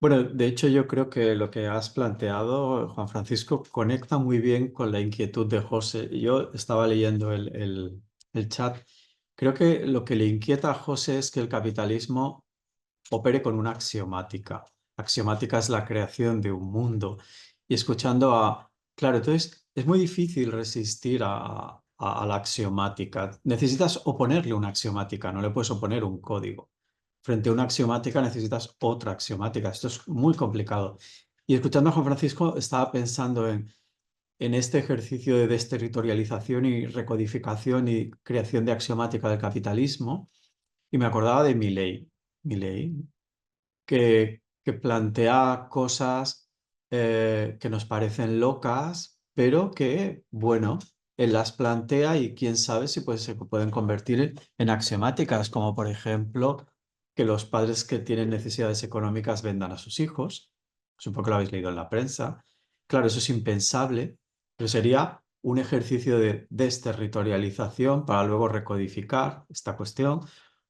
Bueno, de hecho yo creo que lo que has planteado, Juan Francisco, conecta muy bien con la inquietud de José. Yo estaba leyendo el chat. Creo que lo que le inquieta a José es que el capitalismo opere con una axiomática. Axiomática es la creación de un mundo. Y escuchando a... Claro, entonces es muy difícil resistir a la axiomática. Necesitas oponerle una axiomática, no le puedes oponer un código. Frente a una axiomática necesitas otra axiomática. Esto es muy complicado. Y escuchando a Juan Francisco estaba pensando en este ejercicio de desterritorialización y recodificación y creación de axiomática del capitalismo y me acordaba de Milley, que plantea cosas que nos parecen locas, pero que, bueno, él las plantea y quién sabe si se pueden convertir en axiomáticas, como por ejemplo que los padres que tienen necesidades económicas vendan a sus hijos. Supongo que lo habéis leído en la prensa. Claro, eso es impensable, pero sería un ejercicio de desterritorialización para luego recodificar esta cuestión.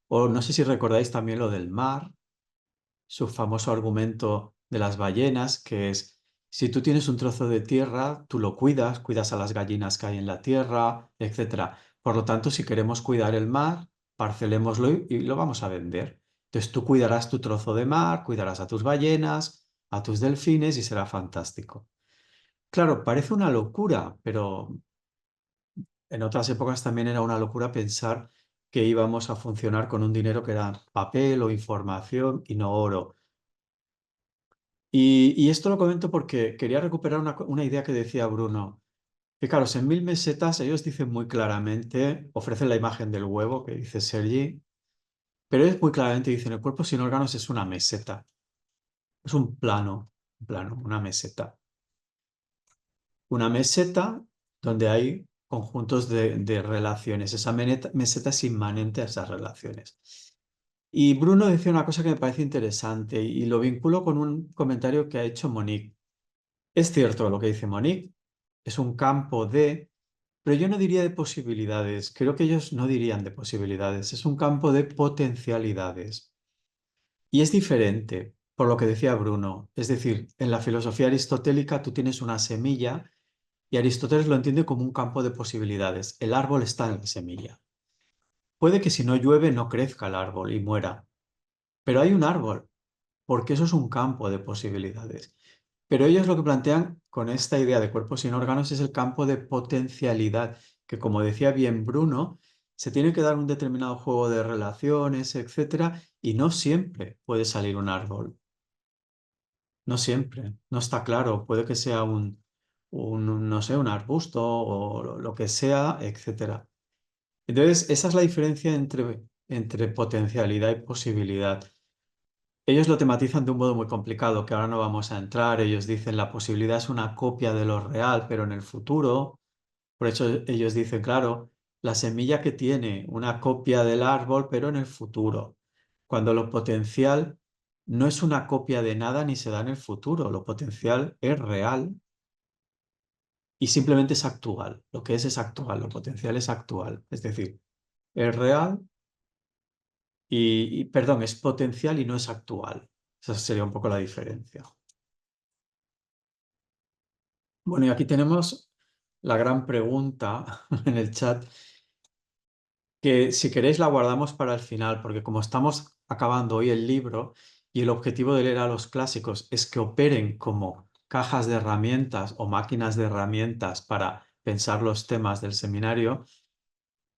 O no sé si recordáis también lo del mar, su famoso argumento de las ballenas, que es, si tú tienes un trozo de tierra, tú lo cuidas, cuidas a las gallinas que hay en la tierra, etcétera. Por lo tanto, si queremos cuidar el mar, parcelémoslo y lo vamos a vender. Entonces tú cuidarás tu trozo de mar, cuidarás a tus ballenas, a tus delfines y será fantástico. Claro, parece una locura, pero en otras épocas también era una locura pensar que íbamos a funcionar con un dinero que era papel o información y no oro. Y esto lo comento porque quería recuperar una idea que decía Bruno. Que claro, en 1000 mesetas ellos dicen muy claramente, ofrecen la imagen del huevo que dice Sergi, pero ellos muy claramente dicen, el cuerpo sin órganos es una meseta, es un plano, una meseta. Una meseta donde hay conjuntos de relaciones. Esa meseta es inmanente a esas relaciones. Y Bruno decía una cosa que me parece interesante y lo vinculo con un comentario que ha hecho Monique. Es cierto lo que dice Monique, es un campo de, pero yo no diría de posibilidades, creo que ellos no dirían de posibilidades, es un campo de potencialidades. Y es diferente, por lo que decía Bruno, es decir, en la filosofía aristotélica tú tienes una semilla y Aristóteles lo entiende como un campo de posibilidades. El árbol está en la semilla. Puede que si no llueve no crezca el árbol y muera, pero hay un árbol, porque eso es un campo de posibilidades. Pero ellos lo que plantean con esta idea de cuerpos sin órganos es el campo de potencialidad, que como decía bien Bruno, se tiene que dar un determinado juego de relaciones, etcétera, y no siempre puede salir un árbol. No siempre, no está claro. Puede que sea no sé, un arbusto o lo que sea, etcétera. Entonces, esa es la diferencia entre potencialidad y posibilidad. Ellos lo tematizan de un modo muy complicado, que ahora no vamos a entrar. Ellos dicen la posibilidad es una copia de lo real, pero en el futuro. Por eso ellos dicen, claro, la semilla que tiene una copia del árbol, pero en el futuro. Cuando lo potencial no es una copia de nada ni se da en el futuro. Lo potencial es real y simplemente es actual. Lo que es actual, lo potencial es actual. Es decir, es real perdón, es potencial y no es actual. Esa sería un poco la diferencia. Bueno, y aquí tenemos la gran pregunta en el chat, que si queréis la guardamos para el final, porque como estamos acabando hoy el libro y el objetivo de leer a los clásicos es que operen como cajas de herramientas o máquinas de herramientas para pensar los temas del seminario,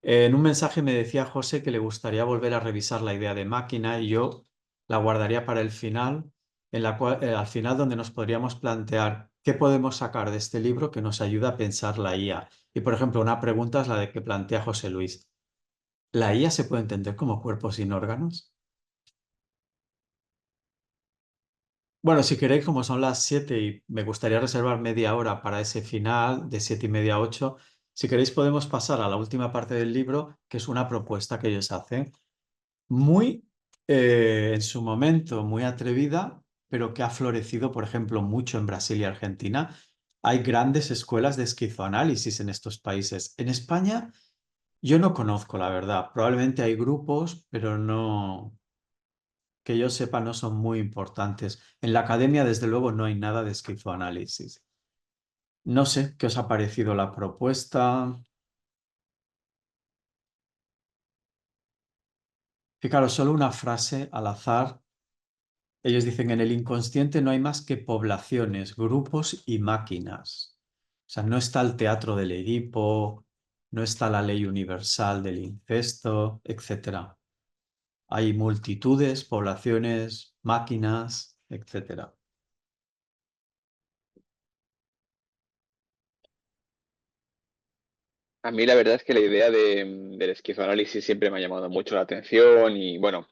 en un mensaje me decía José que le gustaría volver a revisar la idea de máquina y yo la guardaría para el final, al final donde nos podríamos plantear qué podemos sacar de este libro que nos ayuda a pensar la IA. Y por ejemplo, una pregunta es la de que plantea José Luis. ¿La IA se puede entender como cuerpo sin órganos? Bueno, si queréis, como son las 7 y me gustaría reservar media hora para ese final de 7:30 a 8, si queréis podemos pasar a la última parte del libro, que es una propuesta que ellos hacen muy, en su momento, muy atrevida, pero que ha florecido, por ejemplo, mucho en Brasil y Argentina. Hay grandes escuelas de esquizoanálisis en estos países. En España, yo no conozco, la verdad. Probablemente hay grupos, pero no, que yo sepa, no son muy importantes. En la academia, desde luego, no hay nada de esquizoanálisis. No sé qué os ha parecido la propuesta. Fijaros, solo una frase al azar. Ellos dicen, en el inconsciente no hay más que poblaciones, grupos y máquinas. O sea, no está el teatro del Edipo, no está la ley universal del incesto, etcétera. Hay multitudes, poblaciones, máquinas, etcétera. A mí la verdad es que la idea del esquizoanálisis siempre me ha llamado mucho la atención y bueno,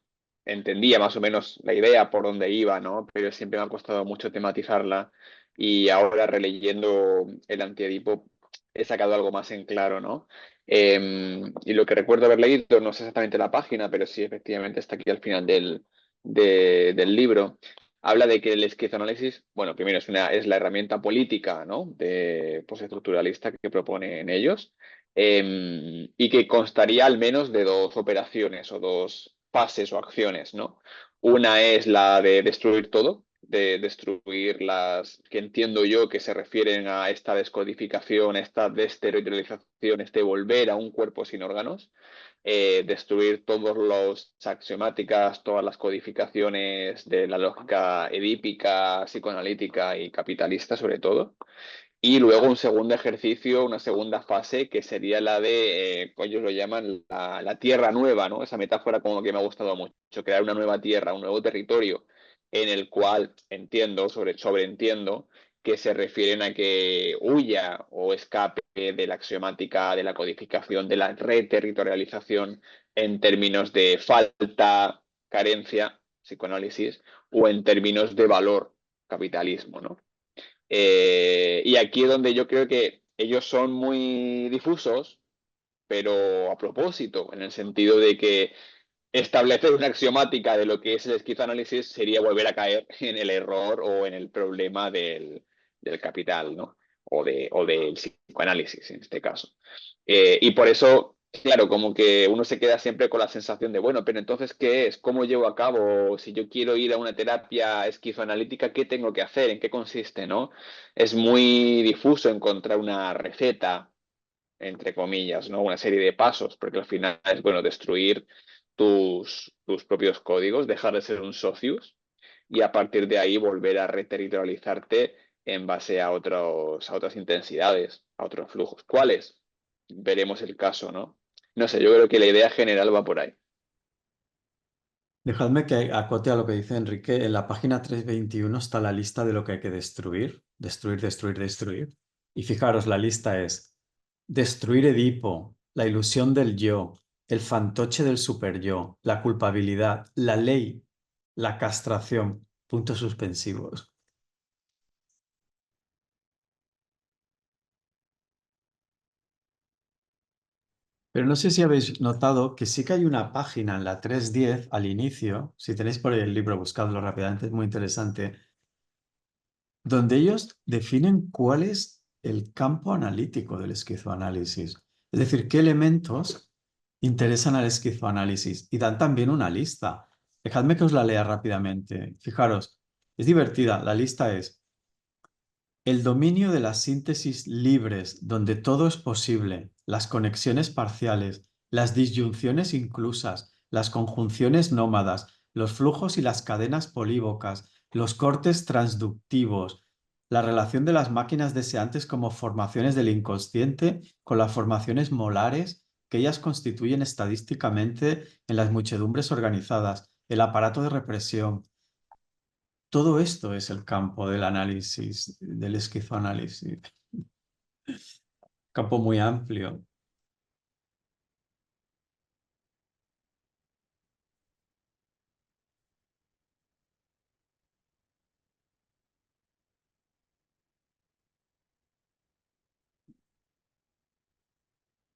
entendía más o menos la idea por dónde iba, ¿no? Pero siempre me ha costado mucho tematizarla y ahora releyendo el Antiedipo he sacado algo más en claro, ¿no? Y lo que recuerdo haber leído, no sé exactamente la página, pero sí efectivamente está aquí al final del libro. Habla de que el esquizoanálisis, bueno, primero es la herramienta política, ¿no? De postestructuralista que proponen ellos, y que constaría al menos de dos operaciones o dos fases o acciones, ¿no? Una es la de destruir todo, de destruir las que entiendo yo que se refieren a esta descodificación, esta desterritorialización, este volver a un cuerpo sin órganos, destruir todos los axiomáticas, todas las codificaciones de la lógica edípica, psicoanalítica y capitalista sobre todo. Y luego un segundo ejercicio, una segunda fase, que sería la de, ellos lo llaman la tierra nueva, ¿no? Esa metáfora como que me ha gustado mucho, crear una nueva tierra, un nuevo territorio, en el cual entiendo, sobreentiendo, que se refieren a que huya o escape de la axiomática, de la codificación, de la reterritorialización en términos de falta, carencia, psicoanálisis, o en términos de valor, capitalismo, ¿no? Y aquí es donde yo creo que ellos son muy difusos, pero a propósito, en el sentido de que establecer una axiomática de lo que es el esquizoanálisis sería volver a caer en el error o en el problema del capital, ¿no? O del psicoanálisis en este caso. Y por eso, claro, como que uno se queda siempre con la sensación de, bueno, pero entonces, ¿qué es? ¿Cómo llevo a cabo? Si yo quiero ir a una terapia esquizoanalítica, ¿qué tengo que hacer? ¿En qué consiste, no? Es muy difuso encontrar una receta, entre comillas, ¿no? Una serie de pasos, porque al final es, bueno, destruir tus propios códigos, dejar de ser un socius y a partir de ahí volver a reterritorializarte en base a otras intensidades, a otros flujos. ¿Cuáles? Veremos el caso, ¿no? No sé, yo creo que la idea general va por ahí. Dejadme que acote a lo que dice Enrique. En la página 321 está la lista de lo que hay que destruir. Destruir, destruir, destruir. Y fijaros, la lista es destruir Edipo, la ilusión del yo, el fantoche del superyo, la culpabilidad, la ley, la castración, puntos suspensivos. Pero no sé si habéis notado que sí que hay una página en la 310 al inicio, si tenéis por ahí el libro, buscadlo rápidamente, es muy interesante, donde ellos definen cuál es el campo analítico del esquizoanálisis. Es decir, qué elementos interesan al esquizoanálisis y dan también una lista. Dejadme que os la lea rápidamente. Fijaros, es divertida. La lista es el dominio de las síntesis libres, donde todo es posible, las conexiones parciales, las disyunciones inclusas, las conjunciones nómadas, los flujos y las cadenas polívocas, los cortes transductivos, la relación de las máquinas deseantes como formaciones del inconsciente con las formaciones molares que ellas constituyen estadísticamente en las muchedumbres organizadas, el aparato de represión. Todo esto es el campo del análisis, del esquizoanálisis. Campo muy amplio.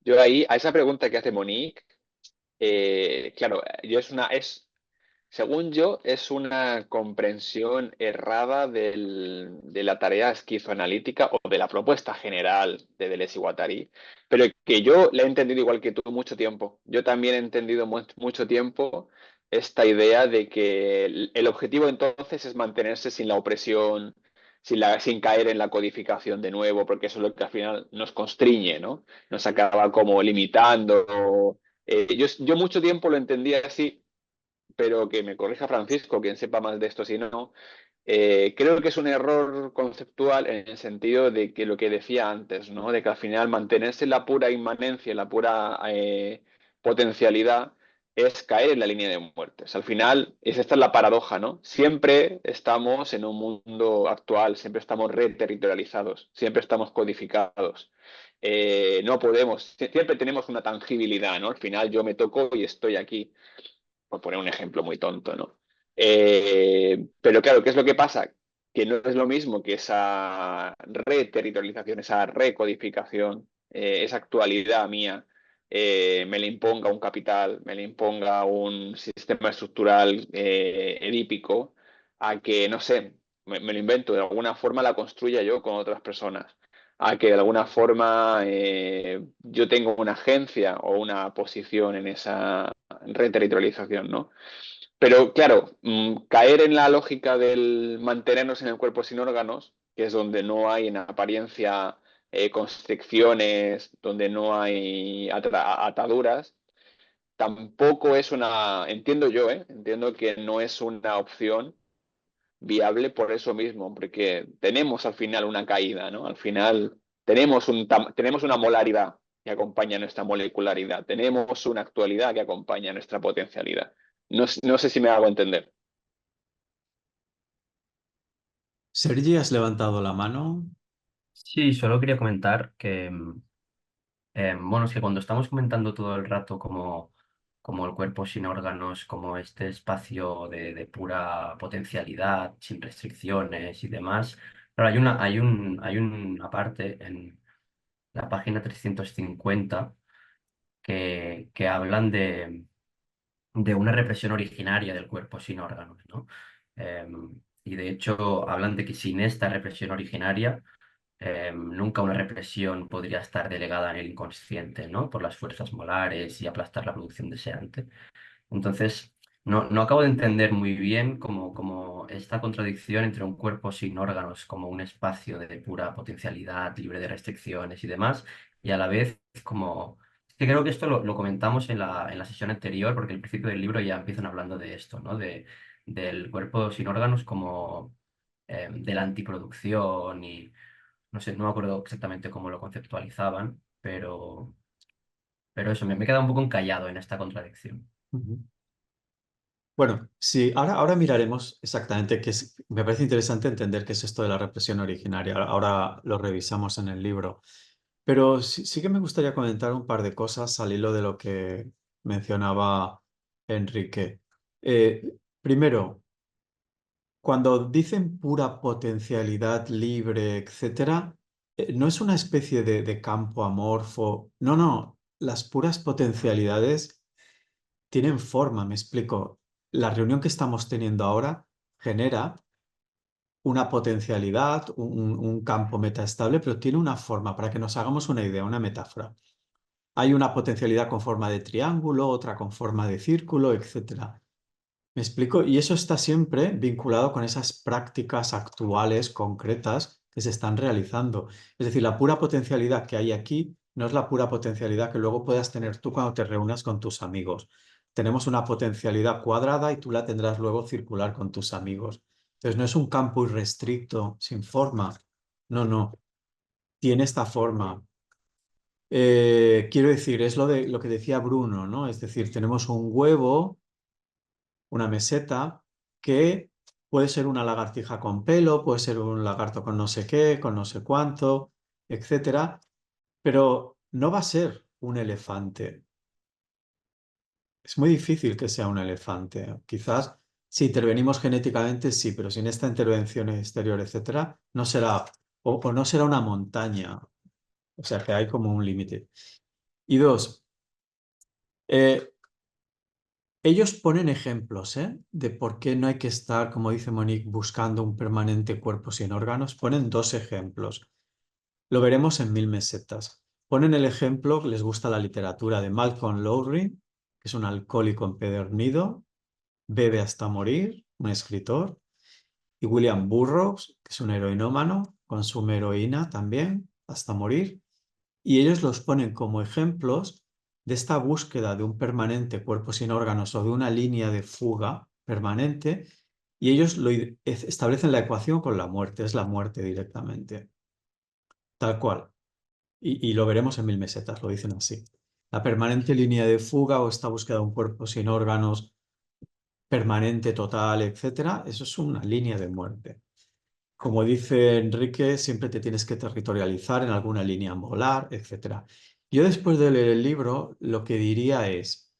Yo ahí, a esa pregunta que hace Monique, claro, según yo, es una comprensión errada de la tarea esquizoanalítica o de la propuesta general de Deleuze y Guattari, pero que yo la he entendido igual que tú mucho tiempo. Yo también he entendido mucho tiempo esta idea de que el objetivo entonces es mantenerse sin la opresión, sin caer en la codificación de nuevo, porque eso es lo que al final nos constriñe, ¿no? Nos acaba como limitando. Yo mucho tiempo lo entendía así, pero que me corrija Francisco, quien sepa más de esto, si no. Creo que es un error conceptual en el sentido de que lo que decía antes, ¿no? De que al final mantenerse en la pura inmanencia, en la pura potencialidad, es caer en la línea de muertes. Al final, esta es la paradoja, ¿no? Siempre estamos en un mundo actual, siempre estamos reterritorializados, siempre estamos codificados. No podemos, siempre tenemos una tangibilidad, ¿no? Al final yo me toco y estoy aquí, por poner un ejemplo muy tonto, ¿no? Pero claro, ¿qué es lo que pasa? Que no es lo mismo que esa reterritorialización, esa recodificación, esa actualidad mía, me la imponga un capital, me la imponga un sistema estructural edípico, a que, no sé, me lo invento, de alguna forma la construya yo con otras personas, a que de alguna forma yo tengo una agencia o una posición en esa reterritorialización, ¿no? Pero claro, caer en la lógica del mantenernos en el cuerpo sin órganos, que es donde no hay en apariencia constricciones, donde no hay ataduras, tampoco es entiendo yo, entiendo que no es una opción viable por eso mismo, porque tenemos al final una caída, ¿no? Al final tenemos una molaridad que acompaña nuestra molecularidad, tenemos una actualidad que acompaña nuestra potencialidad. No sé si me hago entender. Sergi, has levantado la mano. Sí, solo quería comentar que, bueno, es que cuando estamos comentando todo el rato como el cuerpo sin órganos, como este espacio de pura potencialidad, sin restricciones y demás, pero hay una parte en la página 350 que hablan de una represión originaria del cuerpo sin órganos, ¿no? Y de hecho hablan de que sin esta represión originaria, nunca una represión podría estar delegada en el inconsciente, ¿no? Por las fuerzas molares y aplastar la producción deseante. Entonces, no acabo de entender muy bien como esta contradicción entre un cuerpo sin órganos como un espacio de pura potencialidad, libre de restricciones y demás, y a la vez como... Es que creo que esto lo comentamos en la sesión anterior, porque al principio del libro ya empiezan hablando de esto, ¿no? Del cuerpo sin órganos como de la antiproducción y no sé, no me acuerdo exactamente cómo lo conceptualizaban, pero eso, me he quedado un poco encallado en esta contradicción. Ujú. Bueno, sí, ahora miraremos exactamente qué es. Me parece interesante entender qué es esto de la represión originaria. Ahora lo revisamos en el libro. Pero sí que me gustaría comentar un par de cosas al hilo de lo que mencionaba Enrique. Primero, cuando dicen pura potencialidad libre, etcétera, no es una especie de campo amorfo. No, no. Las puras potencialidades tienen forma, me explico. La reunión que estamos teniendo ahora genera una potencialidad, un campo metaestable, pero tiene una forma, para que nos hagamos una idea, una metáfora. Hay una potencialidad con forma de triángulo, otra con forma de círculo, etcétera. ¿Me explico? Y eso está siempre vinculado con esas prácticas actuales, concretas, que se están realizando. Es decir, la pura potencialidad que hay aquí no es la pura potencialidad que luego puedas tener tú cuando te reúnas con tus amigos. Tenemos una potencialidad cuadrada y tú la tendrás luego circular con tus amigos. Entonces, no es un campo irrestricto, sin forma. No, no. Tiene esta forma. Quiero decir, es lo que decía Bruno, ¿no? Es decir, tenemos un huevo, una meseta, que puede ser una lagartija con pelo, puede ser un lagarto con no sé qué, con no sé cuánto, etcétera, pero no va a ser un elefante. Es muy difícil que sea un elefante. Quizás si intervenimos genéticamente, sí, pero sin esta intervención exterior, etcétera, no será, o no será una montaña. O sea que hay como un límite. Y dos, eh, ellos ponen ejemplos, de por qué no hay que estar, como dice Monique, buscando un permanente cuerpo sin órganos. Ponen dos ejemplos. Lo veremos en 1000 mesetas. Ponen el ejemplo, que les gusta la literatura, de Malcolm Lowry, que es un alcohólico empedernido, bebe hasta morir, un escritor, y William Burroughs, que es un heroinómano, consume heroína también hasta morir. Y ellos los ponen como ejemplos de esta búsqueda de un permanente cuerpo sin órganos o de una línea de fuga permanente, y ellos establecen la ecuación con la muerte, es la muerte directamente, tal cual. Y lo veremos en 1000 mesetas, lo dicen así. La permanente línea de fuga o esta búsqueda de un cuerpo sin órganos permanente, total, etcétera, eso es una línea de muerte. Como dice Enrique, siempre te tienes que territorializar en alguna línea molar, etc. Yo después de leer el libro, lo que diría es,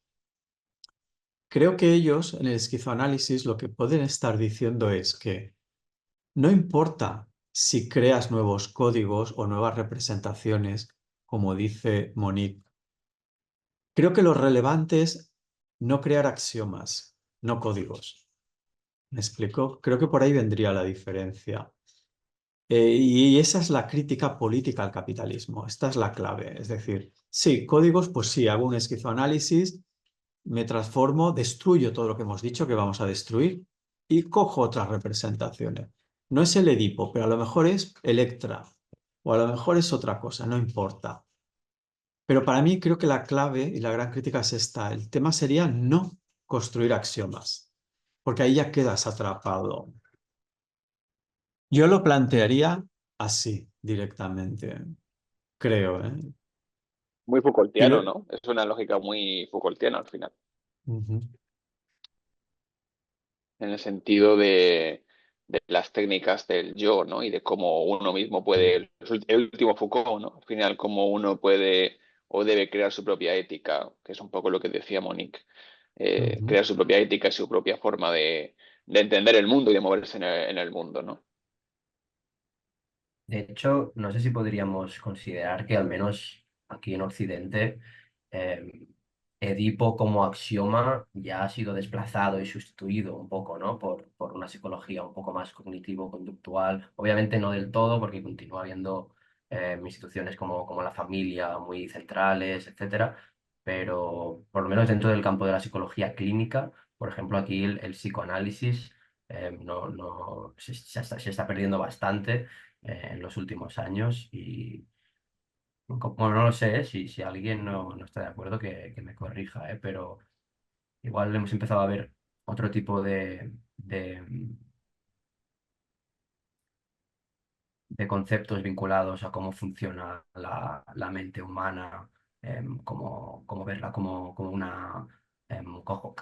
creo que ellos en el esquizoanálisis lo que pueden estar diciendo es que no importa si creas nuevos códigos o nuevas representaciones, como dice Monique, creo que lo relevante es no crear axiomas, no códigos. ¿Me explico? Creo que por ahí vendría la diferencia. Y esa es la crítica política al capitalismo. Esta es la clave. Es decir, sí, códigos, pues sí, hago un esquizoanálisis, me transformo, destruyo todo lo que hemos dicho que vamos a destruir y cojo otras representaciones. No es el Edipo, pero a lo mejor es Electra o a lo mejor es otra cosa, no importa. Pero para mí creo que la clave y la gran crítica es esta. El tema sería no construir axiomas, porque ahí ya quedas atrapado. Yo lo plantearía así, directamente, creo, ¿eh? Muy Y Foucaultiano, lo- ¿no? Es una lógica muy Foucaultiana al final, Ujú, en el sentido de las técnicas del yo, ¿no? Y de cómo uno mismo puede, el último Foucault, ¿no? Al final, cómo uno puede o debe crear su propia ética, que es un poco lo que decía Monique, ujú. crear su propia ética y su propia forma de entender el mundo y de moverse en el mundo, ¿no? De hecho, no sé si podríamos considerar que al menos aquí en Occidente, eh, Edipo como axioma ya ha sido desplazado y sustituido un poco, ¿no? Por una psicología un poco más cognitivo-conductual. Obviamente no del todo, porque continúa habiendo instituciones como la familia muy centrales, etcétera. Pero por lo menos dentro del campo de la psicología clínica, por ejemplo, aquí el psicoanálisis se está perdiendo bastante en los últimos años y bueno, no lo sé, si alguien no está de acuerdo que me corrija, pero igual hemos empezado a ver otro tipo de conceptos vinculados a cómo funciona la mente humana, como verla como una,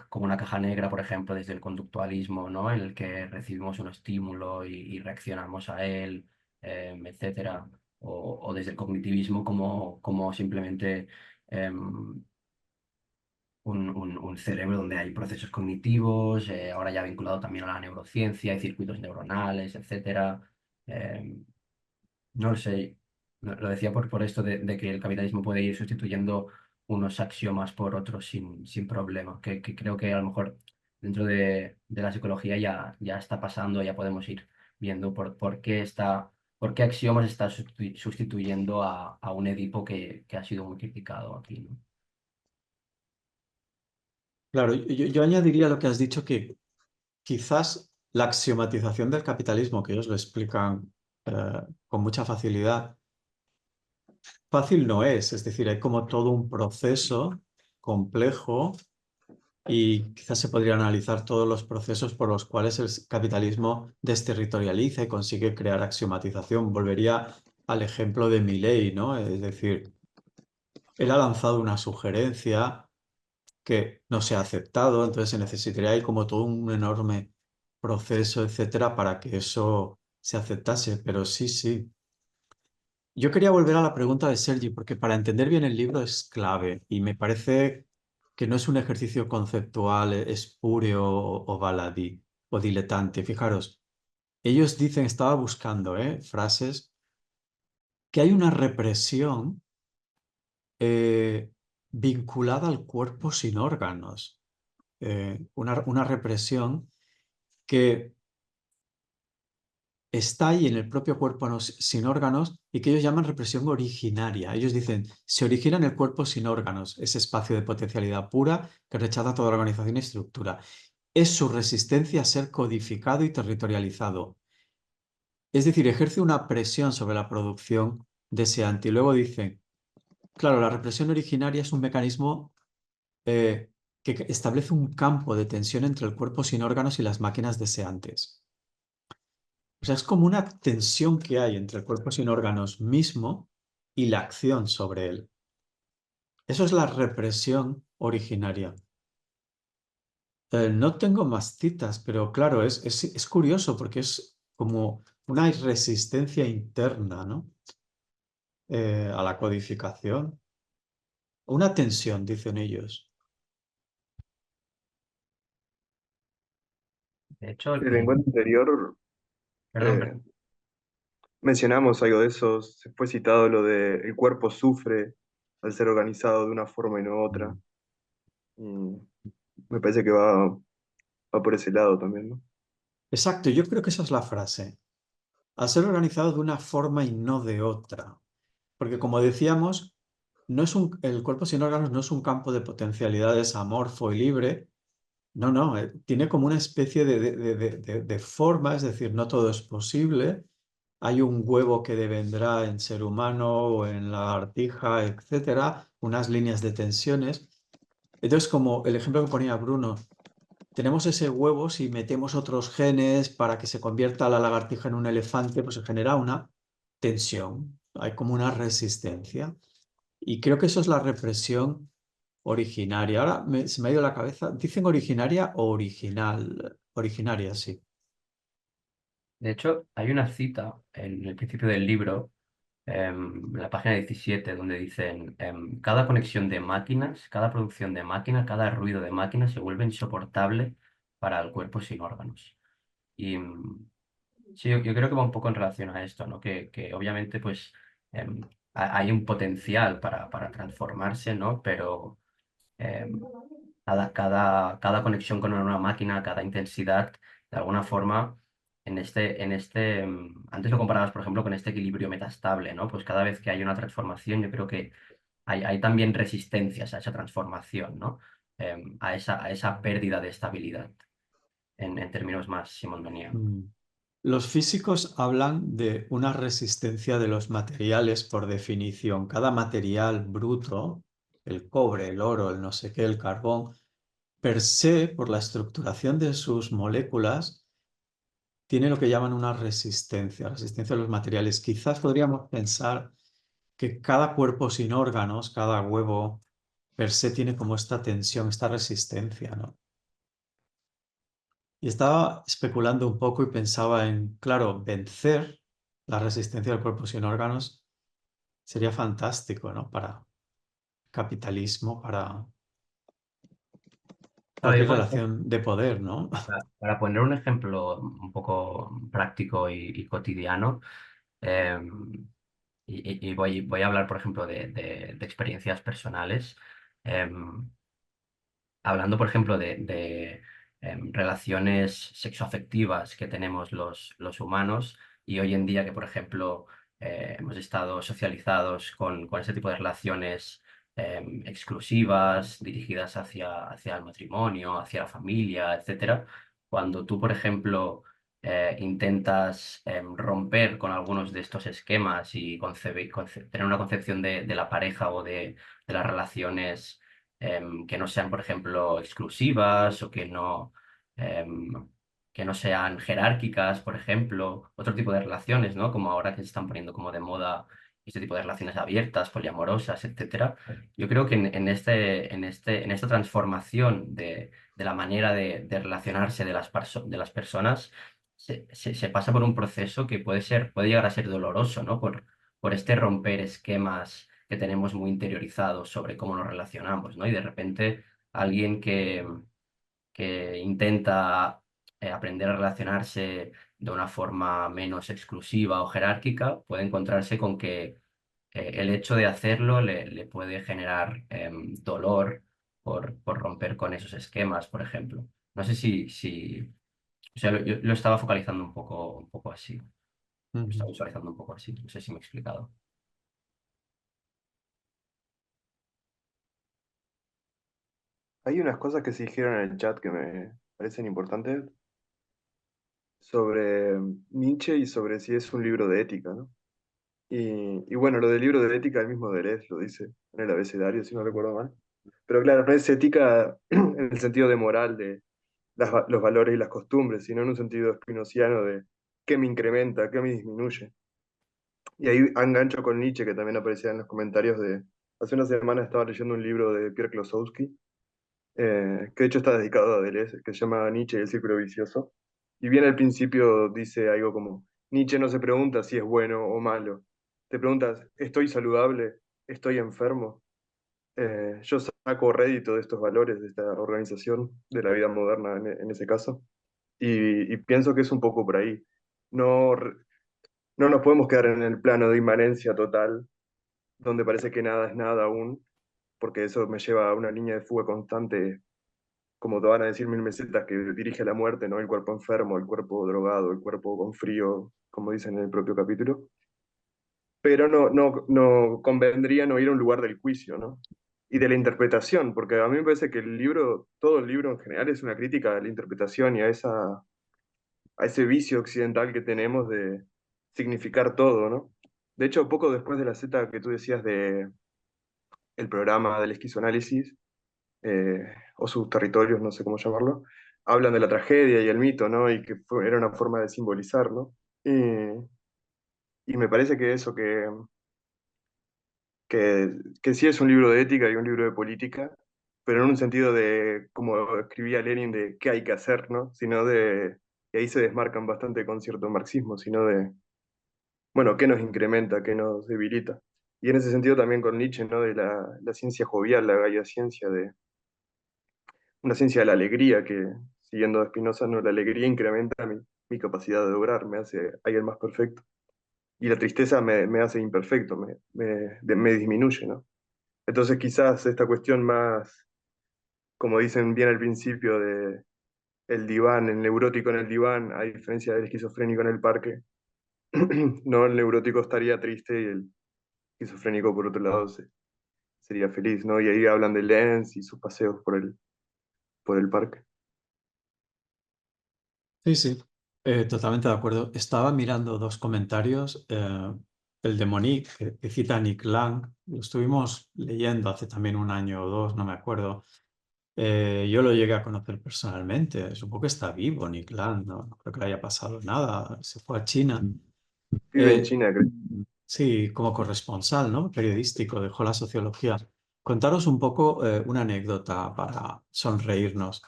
como una caja negra, por ejemplo, desde el conductualismo, ¿no? En el que recibimos un estímulo y reaccionamos a él, etcétera. O desde el cognitivismo como simplemente em, un cerebro donde hay procesos cognitivos, ahora ya vinculado también a la neurociencia, hay circuitos neuronales, etcétera. Em, no lo sé, lo decía por esto de que el capitalismo puede ir sustituyendo unos axiomas por otros sin problema, que creo que a lo mejor dentro de la psicología ya está pasando, ya podemos ir viendo por qué axiomas está sustituyendo a un Edipo que ha sido muy criticado aquí, ¿no? Claro, yo añadiría lo que has dicho, que quizás la axiomatización del capitalismo, que ellos lo explican con mucha facilidad, fácil no es decir, hay como todo un proceso complejo y quizás se podría analizar todos los procesos por los cuales el capitalismo desterritorializa y consigue crear axiomatización. Volvería al ejemplo de Milley, ¿no? Es decir, él ha lanzado una sugerencia que no se ha aceptado, entonces se necesitaría ahí como todo un enorme proceso, etcétera, para que eso se aceptase. Pero sí, sí. Yo quería volver a la pregunta de Sergi, porque para entender bien el libro es clave y me parece que no es un ejercicio conceptual espúreo o baladí o diletante. Fijaros, ellos dicen, estaba buscando frases, que hay una represión eh, vinculada al cuerpo sin órganos. Una represión que está ahí en el propio cuerpo sin órganos y que ellos llaman represión originaria. Ellos dicen, se origina en el cuerpo sin órganos, ese espacio de potencialidad pura que rechaza toda organización y estructura. Es su resistencia a ser codificado y territorializado. Es decir, ejerce una presión sobre la producción deseante. Y luego dicen, claro, la represión originaria es un mecanismo que establece un campo de tensión entre el cuerpo sin órganos y las máquinas deseantes. O sea, es como una tensión que hay entre el cuerpo sin órganos mismo y la acción sobre él. Eso es la represión originaria. No tengo más citas, pero claro, es curioso porque es como una resistencia interna, ¿no? A la codificación. Una tensión, dicen ellos. De hecho, En el encuentro interior perdón, eh, mencionamos algo de eso, se fue citado lo de el cuerpo sufre al ser organizado de una forma y no otra. Y me parece que va por ese lado también, ¿no? Exacto, yo creo que esa es la frase. Al ser organizado de una forma y no de otra. Porque como decíamos, el cuerpo sin órganos no es un campo de potencialidades amorfo y libre. No, no, tiene como una especie de forma, es decir, no todo es posible. Hay un huevo que devendrá en ser humano o en la lagartija, etcétera, unas líneas de tensiones. Entonces, como el ejemplo que ponía Bruno, tenemos ese huevo, si metemos otros genes para que se convierta la lagartija en un elefante, pues se genera una tensión, hay como una resistencia. Y creo que eso es la represión originaria. Ahora se me ha ido la cabeza. ¿Dicen originaria o original? Originaria, sí. De hecho, hay una cita en el principio del libro, en la página 17, donde dicen, cada conexión de máquinas, cada producción de máquina, cada ruido de máquina se vuelve insoportable para el cuerpo sin órganos. Y sí, yo creo que va un poco en relación a esto, ¿no? Que obviamente pues em, hay un potencial para transformarse, ¿no? Pero em, cada conexión con una máquina, cada intensidad, de alguna forma, antes lo comparabas, por ejemplo, con este equilibrio metastable, ¿no? Pues cada vez que hay una transformación, yo creo que hay también resistencias a esa transformación, ¿no? A esa pérdida de estabilidad, en términos más simondonianos. Mm. Los físicos hablan de una resistencia de los materiales por definición. Cada material bruto, el cobre, el oro, el no sé qué, el carbón, per se, por la estructuración de sus moléculas, tiene lo que llaman una resistencia, resistencia a los materiales. Quizás podríamos pensar que cada cuerpo sin órganos, cada huevo per se tiene como esta tensión, esta resistencia, ¿no? Y estaba especulando un poco y pensaba en, claro, vencer la resistencia del cuerpo sin órganos sería fantástico, ¿no? Para capitalismo, para Claro, cualquier relación de poder, ¿no? para poner un ejemplo un poco práctico y cotidiano, em, y voy a hablar, por ejemplo, de experiencias personales. em, Hablando, por ejemplo, de relaciones sexoafectivas que tenemos los humanos, y hoy en día que, por ejemplo, hemos estado socializados con ese tipo de relaciones exclusivas, dirigidas hacia el matrimonio, hacia la familia, etcétera. Cuando tú, por ejemplo, intentas romper con algunos de estos esquemas y tener una concepción de la pareja o de las relaciones que no sean, por ejemplo, exclusivas, o que no sean jerárquicas, por ejemplo, otro tipo de relaciones, ¿no? Como ahora que se están poniendo como de moda este tipo de relaciones abiertas, poliamorosas, etcétera. Yo creo que en esta transformación de la manera de relacionarse de las personas, se pasa por un proceso que puede llegar a ser doloroso, ¿no? Por este romper esquemas que tenemos muy interiorizados sobre cómo nos relacionamos, ¿no? Y de repente alguien que intenta aprender a relacionarse de una forma menos exclusiva o jerárquica, puede encontrarse con que el hecho de hacerlo le puede generar dolor por romper con esos esquemas, por ejemplo. No sé si o sea, yo lo estaba focalizando un poco así, lo estaba Ujú. visualizando un poco así, no sé si me he explicado. Hay unas cosas que se dijeron en el chat que me parecen importantes sobre Nietzsche y sobre si es un libro de ética, ¿no? Y bueno, lo del libro de ética, el mismo Deleuze lo dice en el abecedario, si no recuerdo mal. Pero claro, no es ética en el sentido de moral, de los valores y las costumbres, sino en un sentido spinociano de qué me incrementa, qué me disminuye. Y ahí engancho con Nietzsche, que también aparecía en los comentarios de... Hace una semana estaba leyendo un libro de Pierre Klosowski, que de hecho está dedicado a Deleuze, que se llama Nietzsche y el círculo vicioso. Y bien al principio dice algo como, Nietzsche no se pregunta si es bueno o malo, te preguntas, ¿estoy saludable? ¿Estoy enfermo? Yo saco rédito de estos valores, de esta organización de la vida moderna en ese caso, y pienso que es un poco por ahí. No, no nos podemos quedar en el plano de inmanencia total, donde parece que nada es nada aún, porque eso me lleva a una línea de fuga constante, como te van a decir mil mesetas, que dirige a la muerte, ¿no? El cuerpo enfermo, el cuerpo drogado, el cuerpo con frío, como dicen en el propio capítulo. Pero no convendría no ir a un lugar del juicio, ¿no? Y de la interpretación, porque a mí me parece que el libro, todo el libro en general es una crítica a la interpretación y a ese vicio occidental que tenemos de significar todo, ¿no? De hecho, poco después de la Z que tú decías de el programa del esquizoanálisis, o sus territorios, no sé cómo llamarlo, hablan de la tragedia y el mito, ¿no? Y que era una forma de simbolizar, ¿no? Y me parece que eso, que sí es un libro de ética y un libro de política, pero en un sentido de, como escribía Lenin, de qué hay que hacer, ¿no? Sino de, y ahí se desmarcan bastante con cierto marxismo, sino de, bueno, qué nos incrementa, qué nos debilita. Y en ese sentido también con Nietzsche, ¿no? De la ciencia jovial, la gaia ciencia, de una ciencia de la alegría, que siguiendo a Spinoza, ¿no? La alegría incrementa mi capacidad de obrar, me hace alguien más perfecto. Y la tristeza me hace imperfecto, me disminuye, ¿no? Entonces quizás esta cuestión más, como dicen bien al principio, de el diván, el neurótico en el diván, a diferencia del esquizofrénico en el parque, no, el neurótico estaría triste y el esquizofrénico por otro lado sería feliz, ¿no? Y ahí hablan de Lenz y sus paseos por el parque. Sí, sí, totalmente de acuerdo. Estaba mirando dos comentarios. El de Monique, que cita a Nick Lang, lo estuvimos leyendo hace también un año o dos, no me acuerdo. Yo lo llegué a conocer personalmente. Supongo que está vivo Nick Land, no creo que le haya pasado nada. Se fue a China. Vive en Eh, China, creo. sí, como corresponsal, ¿no? Periodístico, dejó la sociología. Contaros un poco una anécdota para sonreírnos,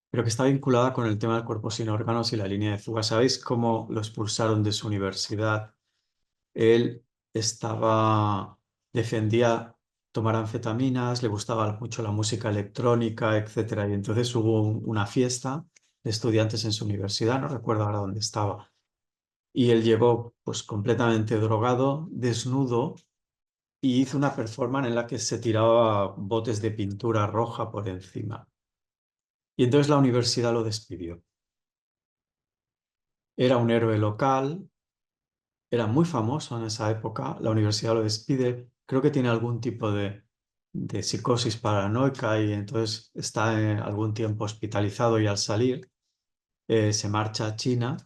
pero que está vinculada con el tema del cuerpo sin órganos y la línea de fuga. ¿Sabéis cómo lo expulsaron de su universidad? Él defendía tomar anfetaminas, le gustaba mucho la música electrónica, etcétera. Y entonces hubo una fiesta de estudiantes en su universidad, no recuerdo ahora dónde estaba. Y él llegó pues completamente drogado, desnudo, y hizo una performance en la que se tiraba botes de pintura roja por encima. Y entonces la universidad lo despidió. Era un héroe local, era muy famoso en esa época, la universidad lo despide, creo que tiene algún tipo de psicosis paranoica y entonces está algún tiempo hospitalizado y al salir se marcha a China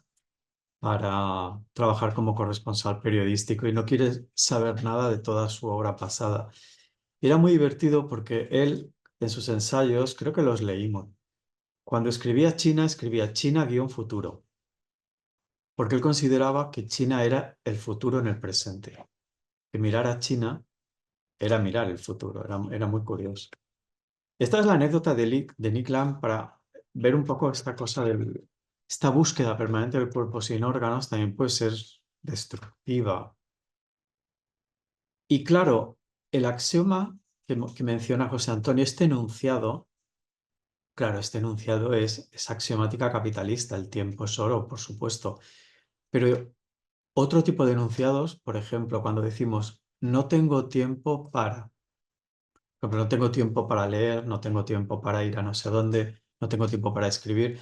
para trabajar como corresponsal periodístico y no quiere saber nada de toda su obra pasada. Y era muy divertido porque él en sus ensayos, creo que los leímos, cuando escribía China-futuro, porque él consideraba que China era el futuro en el presente, que mirar a China era mirar el futuro, era muy curioso. Esta es la anécdota de Nick Land para ver un poco esta cosa esta búsqueda permanente del cuerpo sin órganos también puede ser destructiva. Y claro, el axioma que menciona José Antonio, este enunciado es axiomática capitalista, el tiempo es oro, por supuesto, pero otro tipo de enunciados, por ejemplo, cuando decimos no tengo tiempo para, por ejemplo, no tengo tiempo para leer, no tengo tiempo para ir a no sé dónde, no tengo tiempo para escribir.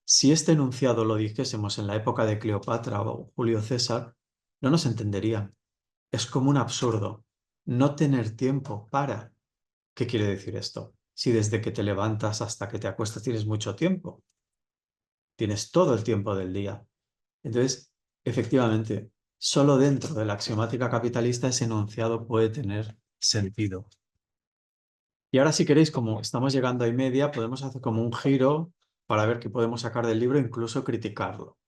Si este enunciado lo dijésemos en la época de Cleopatra o Julio César, no nos entenderían. Es como un absurdo. No tener tiempo para. ¿Qué quiere decir esto? Si desde que te levantas hasta que te acuestas tienes mucho tiempo, tienes todo el tiempo del día. Entonces, efectivamente, solo dentro de la axiomática capitalista ese enunciado puede tener sentido. Y ahora, si queréis, como estamos llegando a y media, podemos hacer como un giro para ver qué podemos sacar del libro e incluso criticarlo.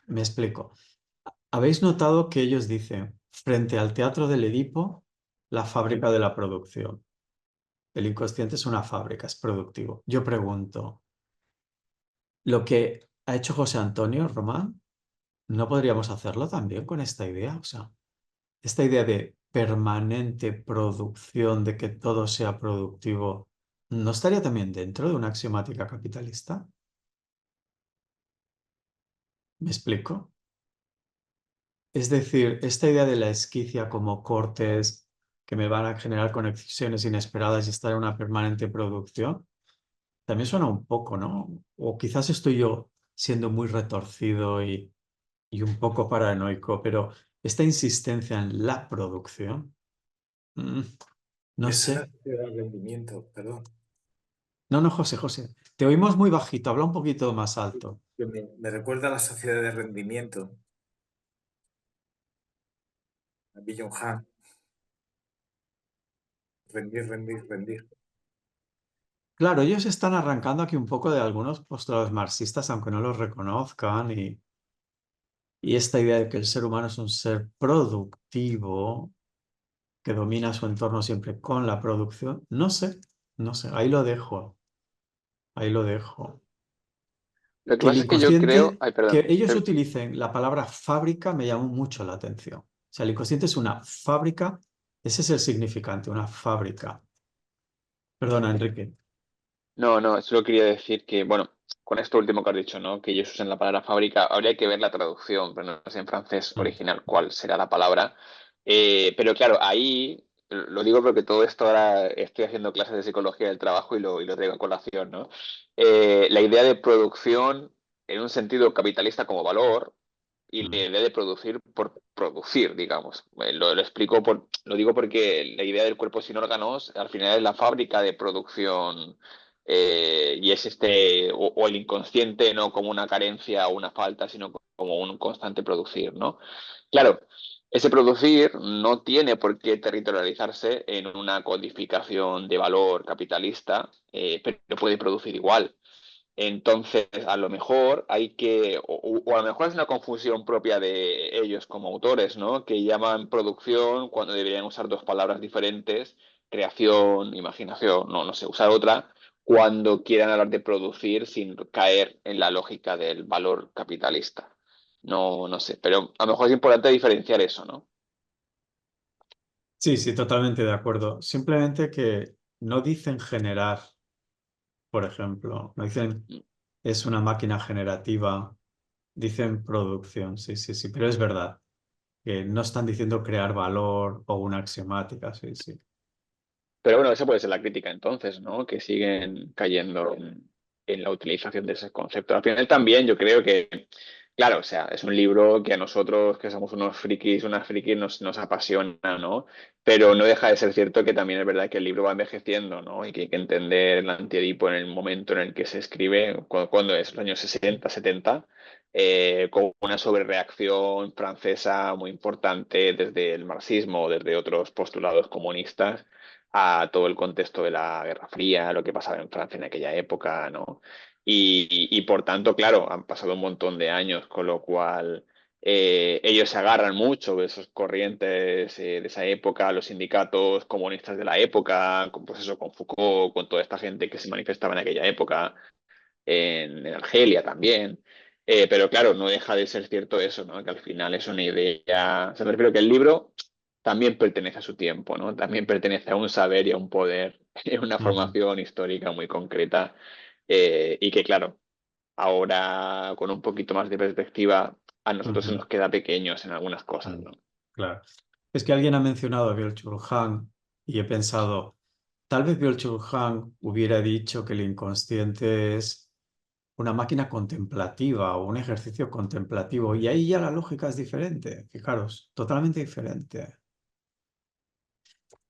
Me explico. ¿Habéis notado que ellos dicen, frente al teatro del Edipo, la fábrica de la producción? El inconsciente es una fábrica, es productivo. Yo pregunto, ¿lo que ha hecho José Antonio Román, no podríamos hacerlo también con esta idea? O sea, esta idea de permanente producción, de que todo sea productivo, ¿no estaría también dentro de una axiomática capitalista? ¿Me explico? Es decir, esta idea de la esquicia como cortes que me van a generar conexiones inesperadas y estar en una permanente producción, también suena un poco, ¿no? O quizás estoy yo siendo muy retorcido y un poco paranoico, pero esta insistencia en la producción, mm, no Es una sé. sociedad de rendimiento, perdón. No, no, José, José, te oímos muy bajito, habla un poquito más alto. Que me recuerda a la sociedad de rendimiento, a Byung Han. Rendir, rendir, rendir. Claro, ellos están arrancando aquí un poco de algunos postulados marxistas, aunque no los reconozcan, y esta idea de que el ser humano es un ser productivo, que domina su entorno siempre con la producción, no sé, ahí lo dejo. Lo que Que el pasa es que yo creo, inconsciente, ay, que perdón, ellos utilicen la palabra fábrica me llamó mucho la atención. O sea, el inconsciente es una fábrica, ese es el significante, una fábrica. Perdona, Enrique. no, no, solo quería decir que, bueno, con esto último que has dicho, ¿no? Que ellos usan la palabra fábrica, habría que ver la traducción, pero no sé en francés Mm, original cuál será la palabra. Pero claro, ahí lo digo porque todo esto ahora estoy haciendo clases de psicología del trabajo y lo traigo a colación, ¿no? La idea de producción en un sentido capitalista como valor y la mm. idea de producir por producir, digamos. Lo explico lo digo porque la idea del cuerpo sin órganos al final es la fábrica de producción y es o el inconsciente no como una carencia o una falta, sino como un constante producir, ¿no? Claro, ese producir no tiene por qué territorializarse en una codificación de valor capitalista, pero puede producir igual. Entonces, a lo mejor hay que, o a lo mejor es una confusión propia de ellos como autores, ¿no? Que llaman producción cuando deberían usar dos palabras diferentes, creación, imaginación, no sé, usar otra, cuando quieran hablar de producir sin caer en la lógica del valor capitalista. No sé, pero a lo mejor es importante diferenciar eso, ¿no? Sí, sí, totalmente de acuerdo. Simplemente que no dicen generar, por ejemplo, no dicen es una máquina generativa, dicen producción, sí, sí, sí, pero es verdad que no están diciendo crear valor o una axiomática, sí, sí. Pero bueno, esa puede ser la crítica entonces, ¿no? Que siguen cayendo en la utilización de ese concepto. Al final también yo creo que, claro, o sea, es un libro que a nosotros, que somos unos frikis, unas frikis, nos apasiona, ¿no? Pero no deja de ser cierto que también es verdad que el libro va envejeciendo, ¿no? Y que hay que entender el antiedipo en el momento en el que se escribe, cuando es los años 60, 70, con una sobrereacción francesa muy importante desde el marxismo, desde otros postulados comunistas a todo el contexto de la Guerra Fría, lo que pasaba en Francia en aquella época, ¿no? Y por tanto, claro, han pasado un montón de años, con lo cual ellos se agarran mucho de esas corrientes de esa época, los sindicatos comunistas de la época, pues eso, con Foucault, con toda esta gente que se manifestaba en aquella época, en Argelia también. Pero claro, no deja de ser cierto eso, ¿no? Que al final es una idea. O sea, me refiero que el libro también pertenece a su tiempo, ¿no? También pertenece a un saber y a un poder, en una Ujú, formación histórica muy concreta. Y que, claro, ahora con un poquito más de perspectiva, a nosotros se ujú, nos queda pequeños en algunas cosas, mm, ¿no? claro. Es que alguien ha mencionado a Byung-Chul Han y he pensado, tal vez Byung-Chul Han hubiera dicho que el inconsciente es una máquina contemplativa o un ejercicio contemplativo. Y ahí ya la lógica es diferente, fijaros, totalmente diferente.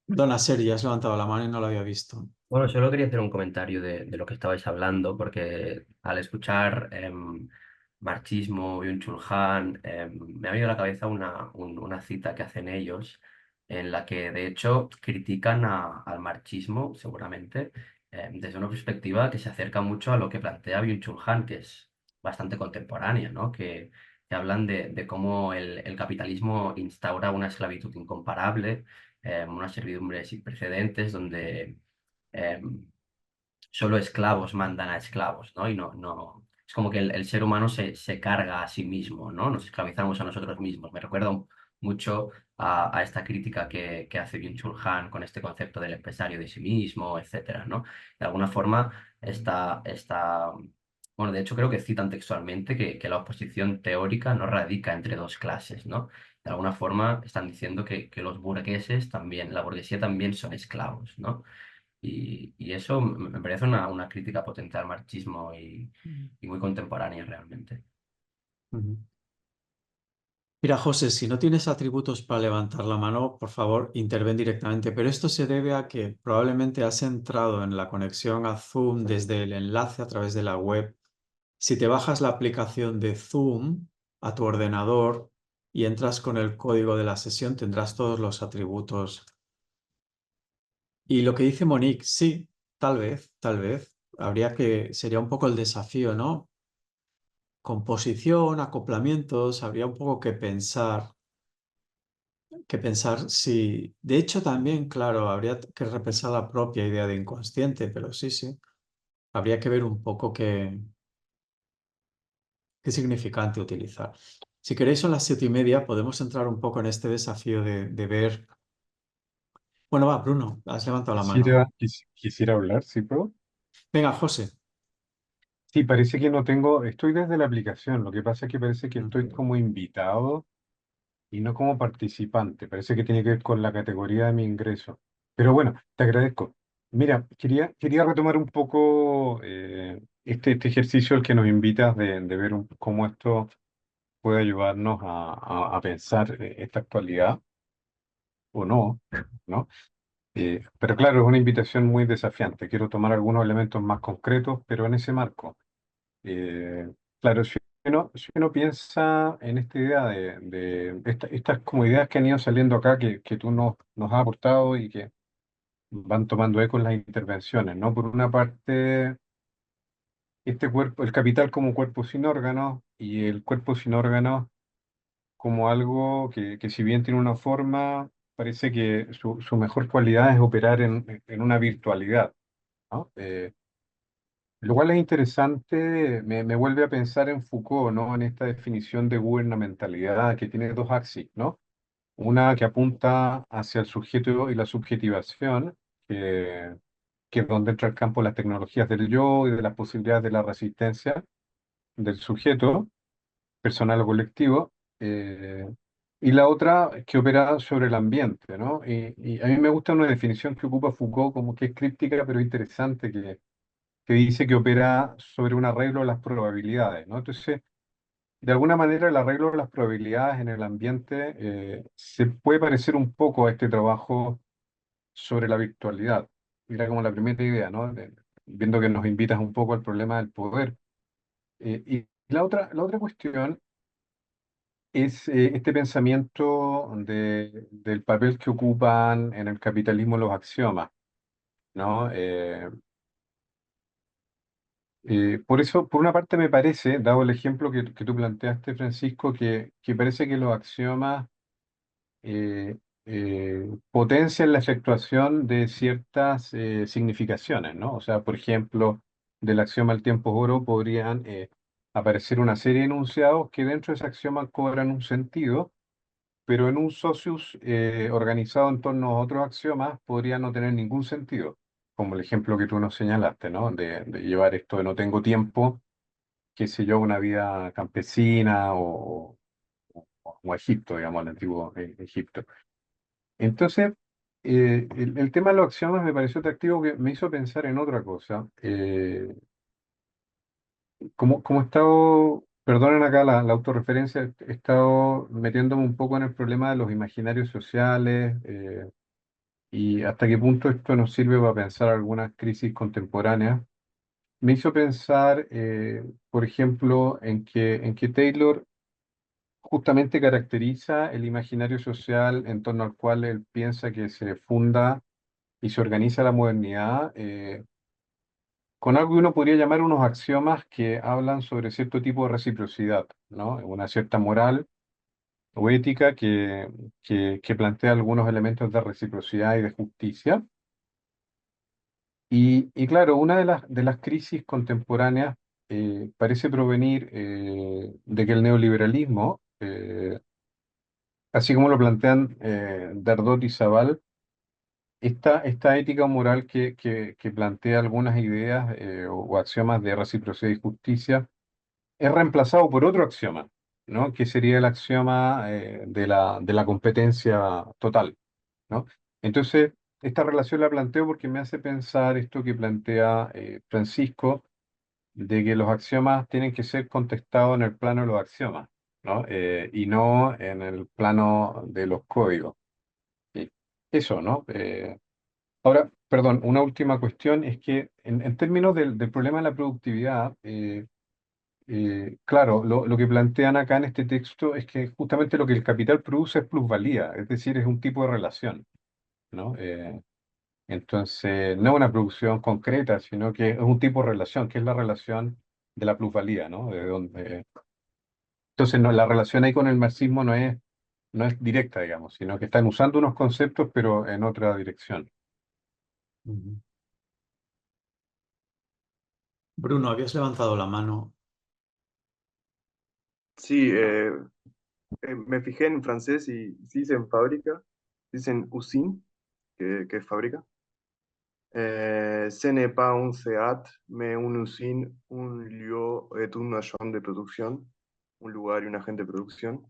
Dona Seri, has levantado la mano y no lo había visto. Bueno, solo quería hacer un comentario de lo que estabais hablando, porque al escuchar marxismo, Byung-Chul Han, me ha venido a la cabeza una cita que hacen ellos, en la que de hecho critican al marxismo, seguramente, desde una perspectiva que se acerca mucho a lo que plantea Byung-Chul Han, que es bastante contemporánea, ¿no? Que hablan de cómo el capitalismo instaura una esclavitud incomparable, unas servidumbres sin precedentes, donde eh, solo esclavos mandan a esclavos, ¿no? Y no, es como que el ser humano se carga a sí mismo, ¿no? Nos esclavizamos a nosotros mismos. Me recuerda mucho a esta crítica que hace Byung-Chul Han con este concepto del empresario de sí mismo, etcétera, ¿no? De alguna forma, bueno, de hecho creo que citan textualmente que la oposición teórica no radica entre dos clases, ¿no? De alguna forma están diciendo que los burgueses también, la burguesía también son esclavos, ¿no? Y eso me parece una crítica potente al marxismo y muy contemporánea realmente. Ujú. Mira, José, si no tienes atributos para levantar la mano, por favor, interven directamente. Pero esto se debe a que probablemente has entrado en la conexión a Zoom desde el enlace a través de la web. Si te bajas la aplicación de Zoom a tu ordenador y entras con el código de la sesión, tendrás todos los atributos. Y lo que dice Monique, sí, tal vez. Sería un poco el desafío, ¿no? Composición, acoplamientos, habría un poco que pensar si, de hecho también, claro, habría que repensar la propia idea de inconsciente, pero sí, sí, habría que ver un poco qué significante utilizar. Si queréis, son las 7:30, podemos entrar un poco en este desafío de ver. Bueno, va, Bruno, has levantado la mano. Quisiera hablar, ¿sí puedo? Venga, José. Sí, parece que no tengo, estoy desde la aplicación, lo que pasa es que parece que estoy como invitado y no como participante, parece que tiene que ver con la categoría de mi ingreso. Pero bueno, te agradezco. Mira, quería retomar un poco este ejercicio al que nos invitas de ver cómo esto puede ayudarnos a pensar esta actualidad o no, ¿no? Pero claro, es una invitación muy desafiante. Quiero tomar algunos elementos más concretos, pero en ese marco. Claro, si uno piensa en esta idea estas como ideas que han ido saliendo acá, que tú nos has aportado y que van tomando eco en las intervenciones, ¿no? Por una parte, este cuerpo, el capital como cuerpo sin órganos y el cuerpo sin órganos como algo que si bien tiene una forma, parece que su mejor cualidad es operar en una virtualidad, ¿no? Lo cual es interesante, me vuelve a pensar en Foucault, ¿no? En esta definición de gubernamentalidad que tiene dos axis, ¿no? Una que apunta hacia el sujeto y la subjetivación, que, que es donde entra el campo de las tecnologías del yo y de las posibilidades de la resistencia del sujeto, personal o colectivo, eh, y la otra que opera sobre el ambiente, ¿no? Y a mí me gusta una definición que ocupa Foucault como que es críptica pero interesante, que dice que opera sobre un arreglo de las probabilidades, ¿no? Entonces, de alguna manera el arreglo de las probabilidades en el ambiente se puede parecer un poco a este trabajo sobre la virtualidad. Mira como la primera idea, ¿no? Viendo que nos invitas un poco al problema del poder. Y la otra cuestión es este pensamiento del papel que ocupan en el capitalismo los axiomas, ¿no? Por eso, por una parte me parece, dado el ejemplo que tú planteaste, Francisco, que parece que los axiomas eh, potencian la efectuación de ciertas significaciones, ¿no? O sea, por ejemplo, del axioma el tiempo es oro podrían aparecer una serie de enunciados que dentro de ese axioma cobran un sentido, pero en un socius organizado en torno a otros axiomas podría no tener ningún sentido, como el ejemplo que tú nos señalaste, ¿no? De llevar esto de no tengo tiempo, qué sé yo, una vida campesina o Egipto, digamos, el antiguo Egipto. Entonces, el tema de los axiomas me pareció atractivo que me hizo pensar en otra cosa. Como he estado, perdonen acá la autorreferencia, he estado metiéndome un poco en el problema de los imaginarios sociales y hasta qué punto esto nos sirve para pensar algunas crisis contemporáneas. Me hizo pensar, por ejemplo, en que Taylor justamente caracteriza el imaginario social en torno al cual él piensa que se funda y se organiza la modernidad, con algo que uno podría llamar unos axiomas que hablan sobre cierto tipo de reciprocidad, ¿no? Una cierta moral o ética que plantea algunos elementos de reciprocidad y de justicia. Y claro, una de las crisis contemporáneas parece provenir de que el neoliberalismo, así como lo plantean Dardot y Zabal, esta ética o moral que plantea algunas ideas o axiomas de reciprocidad y justicia es reemplazado por otro axioma, ¿no? Que sería el axioma de la competencia total, ¿no? Entonces, esta relación la planteo porque me hace pensar esto que plantea Francisco, de que los axiomas tienen que ser contestados en el plano de los axiomas, ¿no? Y no en el plano de los códigos. Y eso, ¿no? Ahora, perdón, una última cuestión es que en términos del problema de la productividad, claro, lo que plantean acá en este texto es que justamente lo que el capital produce es plusvalía, es decir, es un tipo de relación, ¿no? Entonces, no es una producción concreta, sino que es un tipo de relación, que es la relación de la plusvalía, ¿no? Entonces, no, la relación ahí con el marxismo no es directa, digamos, sino que están usando unos conceptos, pero en otra dirección. Ujú. Bruno, habías levantado la mano. Sí, me fijé en francés y sí dicen fábrica, dicen usine, que es fábrica. Ce n'est pas un SEAT, mais une usine, un lieu et un agent de producción, un lugar y un agente de producción.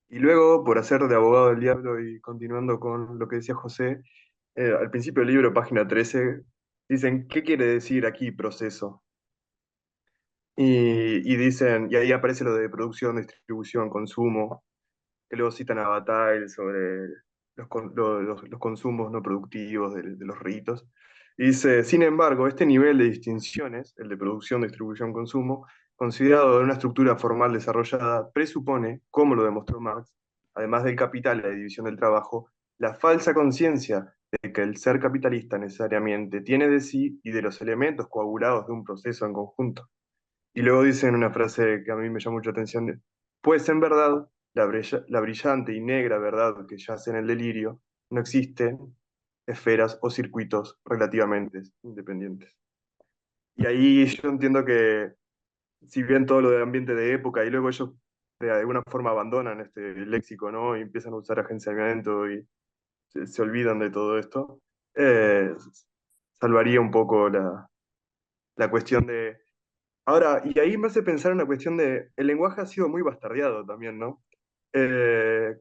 Y luego, por hacer de abogado del diablo y continuando con lo que decía José, al principio del libro, página 13, dicen, ¿qué quiere decir aquí proceso? Y dicen, y ahí aparece lo de producción, distribución, consumo, que luego citan a Bataille sobre los consumos no productivos de los ritos. Y dice, sin embargo, este nivel de distinciones, el de producción, distribución, consumo, considerado de una estructura formal desarrollada, presupone, como lo demostró Marx, además del capital y la división del trabajo, la falsa conciencia de que el ser capitalista necesariamente tiene de sí y de los elementos coagulados de un proceso en conjunto. Y luego dicen una frase que a mí me llama mucha atención, pues en verdad, la brillante y negra verdad que yace en el delirio, no existen esferas o circuitos relativamente independientes. Y ahí yo entiendo que, si bien todo lo del ambiente de época, y luego ellos de alguna forma abandonan este léxico, ¿no? Y empiezan a usar agenciamiento y se olvidan de todo esto, eh, salvaría un poco la cuestión de. Ahora, y ahí me hace pensar en una cuestión de, el lenguaje ha sido muy bastardeado también, ¿no? Eh,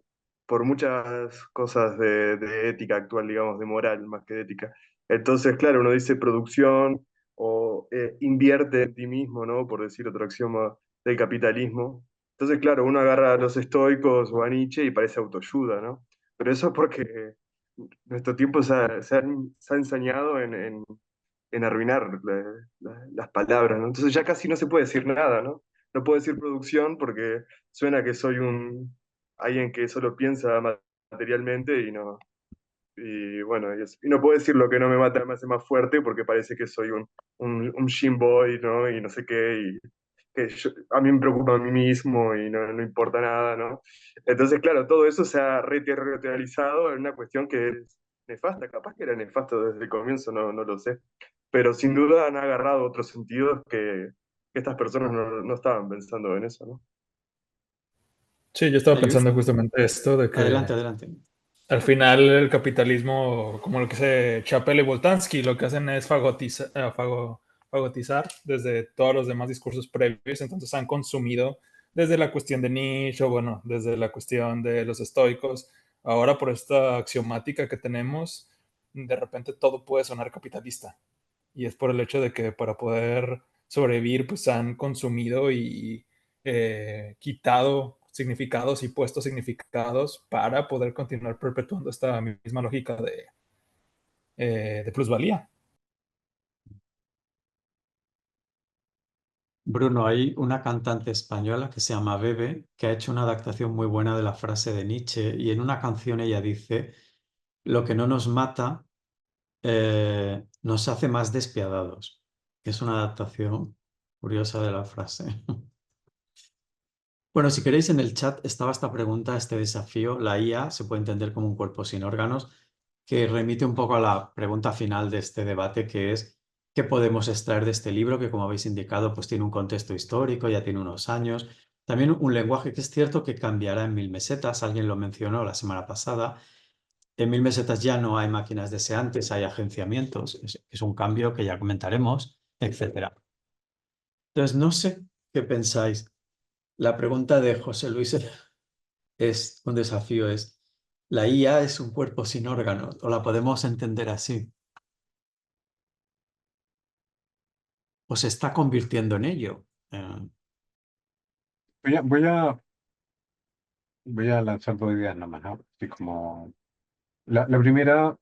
por muchas cosas de ética actual, digamos, de moral más que de ética. Entonces, claro, uno dice producción o invierte en ti mismo, ¿no? Por decir otro axioma del capitalismo. Entonces, claro, uno agarra a los estoicos o a Nietzsche y parece autoayuda, ¿no? Pero eso es porque nuestro tiempo se ha ensañado en arruinar las palabras, ¿no? Entonces ya casi no se puede decir nada, ¿no? No puedo decir producción porque suena que soy alguien que solo piensa materialmente y no, y bueno, y no puedo decir lo que no me mata me hace más fuerte porque parece que soy un gym boy, ¿no? Y no sé qué, y que a mí me preocupa a mí mismo y no importa nada, ¿no? Entonces, claro, todo eso se ha reterritorializado en una cuestión que es nefasta, capaz que era nefasto desde el comienzo, no lo sé, pero sin duda han agarrado otros sentidos que estas personas no estaban pensando en eso, ¿no? Sí, yo estaba Luis, pensando justamente esto de adelante, que adelante. al final el capitalismo, como lo que dice Chapel y Boltanski, lo que hacen es fagotizar desde todos los demás discursos previos, entonces han consumido desde la cuestión de Nietzsche, o bueno, desde la cuestión de los estoicos, ahora por esta axiomática que tenemos, de repente todo puede sonar capitalista. Y es por el hecho de que para poder sobrevivir, pues han consumido y quitado significados y puesto significados para poder continuar perpetuando esta misma lógica de plusvalía. Bruno, hay una cantante española que se llama Bebe, que ha hecho una adaptación muy buena de la frase de Nietzsche y en una canción ella dice, lo que no nos mata nos hace más despiadados. Es una adaptación curiosa de la frase. Bueno, si queréis en el chat estaba esta pregunta, este desafío. La IA se puede entender como un cuerpo sin órganos, que remite un poco a la pregunta final de este debate, que es ¿qué podemos extraer de este libro? Que como habéis indicado, pues tiene un contexto histórico, ya tiene unos años. También un lenguaje que es cierto que cambiará en 1000 mesetas, alguien lo mencionó la semana pasada. En 1000 mesetas ya no hay máquinas deseantes, hay agenciamientos, es un cambio que ya comentaremos, etcétera. Entonces, no sé qué pensáis. La pregunta de José Luis es un desafío, es, ¿la IA es un cuerpo sin órganos o la podemos entender así? ¿O se está convirtiendo en ello? Voy a, voy a, voy a lanzar dos ideas nomás, ¿no? Así como, la primera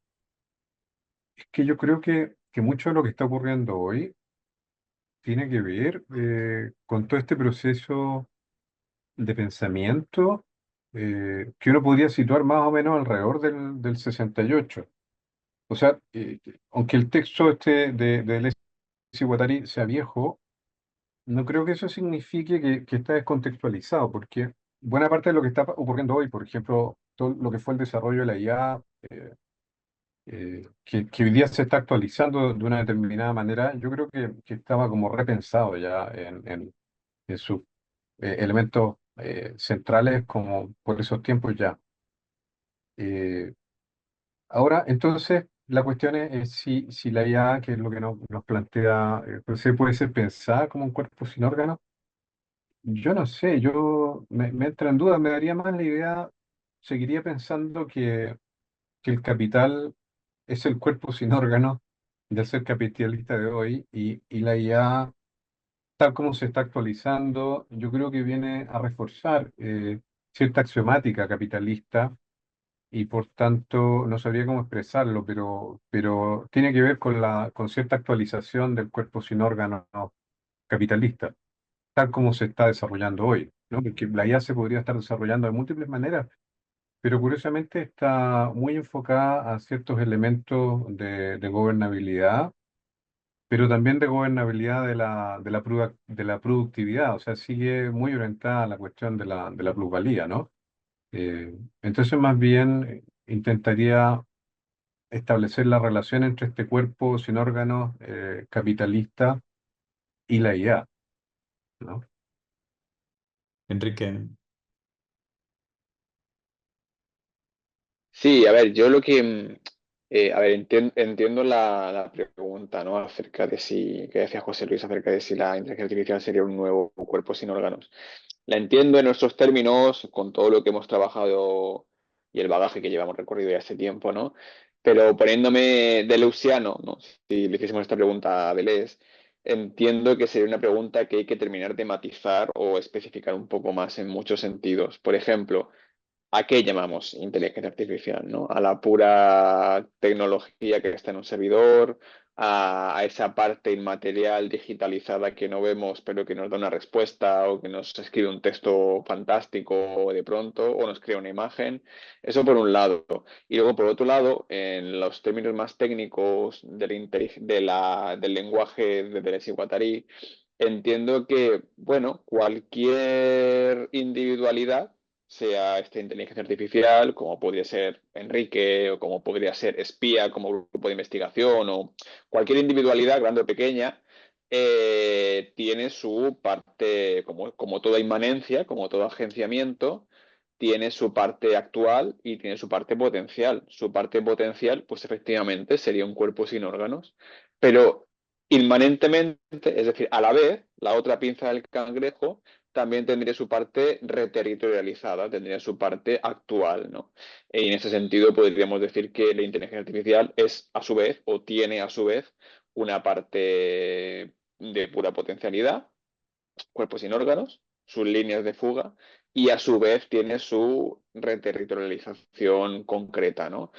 es que yo creo que mucho de lo que está ocurriendo hoy tiene que ver con todo este proceso de pensamiento que uno podría situar más o menos alrededor del 68. O sea, aunque el texto este de Alessi Guattari sea viejo, no creo que eso signifique que está descontextualizado, porque buena parte de lo que está ocurriendo hoy, por ejemplo, todo lo que fue el desarrollo de la IA, que hoy día se está actualizando de una determinada manera, yo creo que estaba como repensado ya en sus elementos centrales como por esos tiempos ya. Eh, Ahora, entonces, la cuestión es si la IA, que es lo que nos plantea, pues, ¿se puede ser pensada como un cuerpo sin órganos? Yo no sé, me entra en duda, me daría más la idea, seguiría pensando que el capital es el cuerpo sin órganos del ser capitalista de hoy y la IA, tal como se está actualizando, yo creo que viene a reforzar cierta axiomática capitalista y por tanto no sabría cómo expresarlo, pero tiene que ver con cierta actualización del cuerpo sin órganos capitalista, tal como se está desarrollando hoy, ¿no? Porque la IA se podría estar desarrollando de múltiples maneras, pero curiosamente está muy enfocada a ciertos elementos de gobernabilidad, pero también de gobernabilidad de la productividad, o sea, sigue muy orientada a la cuestión de la plusvalía, ¿no? Entonces, más bien intentaría establecer la relación entre este cuerpo sin órganos capitalista y la IA, ¿no? Enrique, Sí, a ver, yo lo que, a ver, entiendo la pregunta, ¿no? Acerca de si, que decía José Luis, acerca de si la inteligencia artificial sería un nuevo cuerpo sin órganos. La entiendo en nuestros términos, con todo lo que hemos trabajado y el bagaje que llevamos recorrido ya hace tiempo, ¿no? Pero poniéndome de Leuciano, ¿no? Si le hiciésemos esta pregunta a Deleuze, entiendo que sería una pregunta que hay que terminar de matizar o especificar un poco más en muchos sentidos. Por ejemplo, ¿a qué llamamos inteligencia artificial, ¿no? A la pura tecnología que está en un servidor, a esa parte inmaterial digitalizada que no vemos, pero que nos da una respuesta o que nos escribe un texto fantástico de pronto o nos crea una imagen. Eso por un lado. Y luego, por otro lado, en los términos más técnicos del lenguaje de Deleuze-Guattari, entiendo que, bueno, cualquier individualidad, sea esta inteligencia artificial, como podría ser Enrique, o como podría ser Espía, como grupo de investigación, o cualquier individualidad, grande o pequeña, tiene su parte, como toda inmanencia, como todo agenciamiento, tiene su parte actual y tiene su parte potencial. Su parte potencial, pues efectivamente, sería un cuerpo sin órganos, pero inmanentemente, es decir, a la vez, la otra pinza del cangrejo también tendría su parte reterritorializada, tendría su parte actual, ¿no? Y en ese sentido podríamos decir que la inteligencia artificial es a su vez, o tiene a su vez, una parte de pura potencialidad, cuerpos sin órganos, sus líneas de fuga, y a su vez tiene su reterritorialización concreta, ¿no?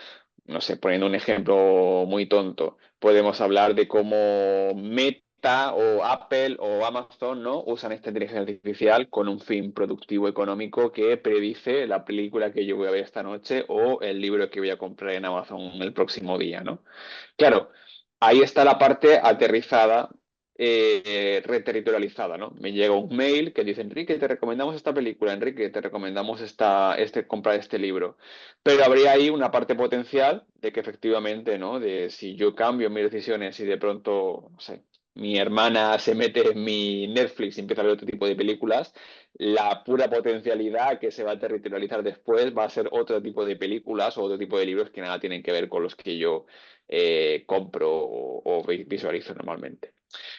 No sé, poniendo un ejemplo muy tonto, podemos hablar de cómo Meta o Apple o Amazon, ¿no? Usan esta inteligencia artificial con un fin productivo económico que predice la película que yo voy a ver esta noche o el libro que voy a comprar en Amazon el próximo día, ¿no? Claro, ahí está la parte aterrizada, reterritorializada, ¿no? Me llega un mail que dice, Enrique, te recomendamos esta película, Enrique, te recomendamos comprar este libro. Pero habría ahí una parte potencial de que efectivamente, ¿no? De si yo cambio mis decisiones y de pronto, no sé, mi hermana se mete en mi Netflix y empieza a ver otro tipo de películas, la pura potencialidad que se va a territorializar después va a ser otro tipo de películas o otro tipo de libros que nada tienen que ver con los que yo compro o visualizo normalmente.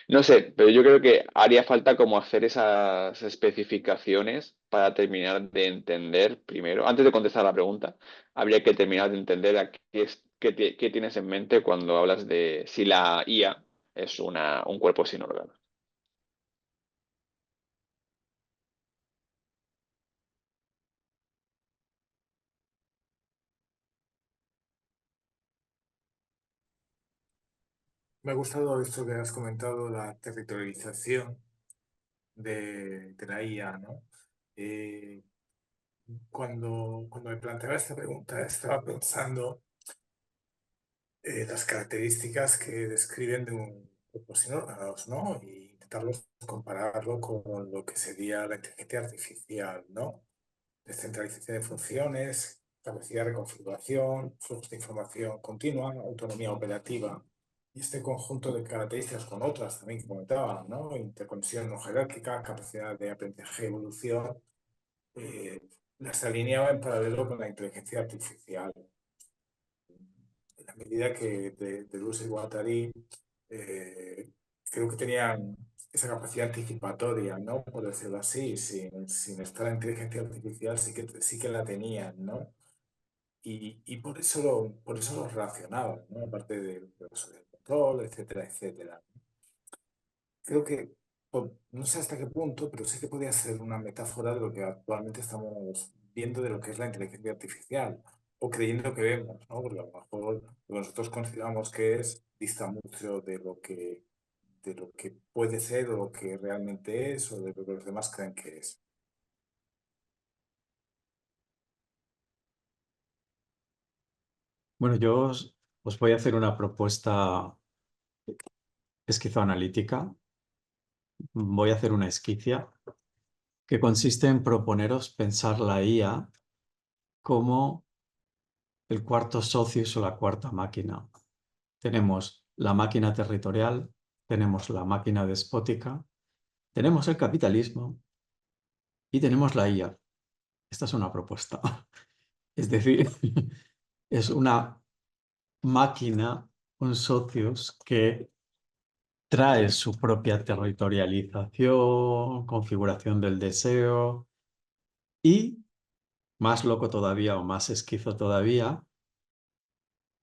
No sé, pero yo creo que haría falta como hacer esas especificaciones para terminar de entender primero, antes de contestar la pregunta, habría que terminar de entender a qué tienes en mente cuando hablas de si la IA es un cuerpo sin órganos. Me ha gustado esto que has comentado, la territorialización de la IA, ¿no? Eh, cuando me planteaba esta pregunta, estaba pensando las características que describen de un cuerpo sin órganos, ¿no? Y intentarlos compararlo con lo que sería la inteligencia artificial, ¿no? Descentralización de funciones, capacidad de reconfiguración, flujos de información continua, autonomía operativa. Y este conjunto de características con otras también que comentaba, ¿no? Interconexión no jerárquica, capacidad de aprendizaje y evolución, eh, las alineaba en paralelo con la inteligencia artificial. En la medida que Deleuze y Guattari creo que tenían esa capacidad anticipatoria, ¿no? Por decirlo así, sin estar la inteligencia artificial sí que la tenían, ¿no? Y por eso lo relacionaban, ¿no? Aparte del proceso del control, etcétera, etcétera. Creo que, no sé hasta qué punto, pero sí que podría ser una metáfora de lo que actualmente estamos viendo de lo que es la inteligencia artificial, o creyendo que vemos, ¿no? Porque a lo mejor lo que nosotros consideramos que es dista mucho de lo que puede ser o lo que realmente es, o de lo que los demás creen que es. Bueno, yo os voy a hacer una propuesta esquizoanalítica. Voy a hacer una esquicia que consiste en proponeros pensar la IA como el cuarto socius o la cuarta máquina. Tenemos la máquina territorial, tenemos la máquina despótica, tenemos el capitalismo y tenemos la IA. Esta es una propuesta. Es decir, es una máquina, un socius que trae su propia territorialización, configuración del deseo y, más loco todavía o más esquizo todavía,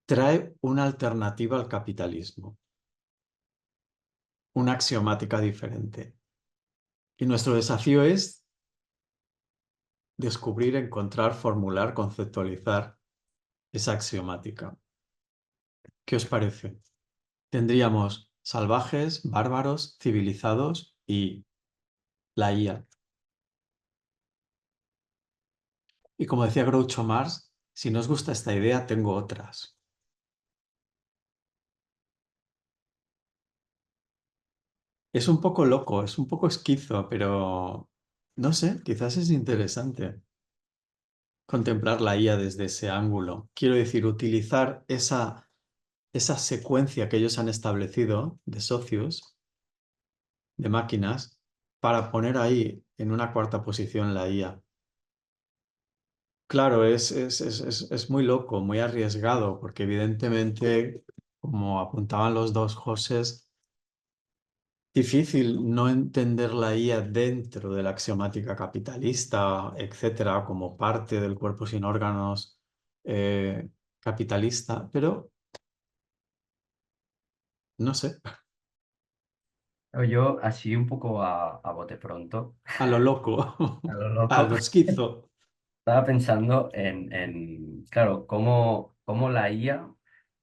trae una alternativa al capitalismo, una axiomática diferente. Y nuestro desafío es descubrir, encontrar, formular, conceptualizar esa axiomática. ¿Qué os parece? Tendríamos salvajes, bárbaros, civilizados y la IA. Y como decía Groucho Marx, si no os gusta esta idea, tengo otras. Es un poco loco, es un poco esquizo, pero no sé, quizás es interesante contemplar la IA desde ese ángulo. Quiero decir, utilizar esa secuencia que ellos han establecido de socios, de máquinas, para poner ahí en una cuarta posición la IA. Claro, es muy loco, muy arriesgado, porque evidentemente, como apuntaban los dos Josés, difícil no entender la IA dentro de la axiomática capitalista, etcétera, como parte del cuerpo sin órganos capitalista, pero no sé, Pero yo, así un poco a bote pronto, a lo loco, a lo a loco, lo esquizo. estaba pensando claro, cómo la IA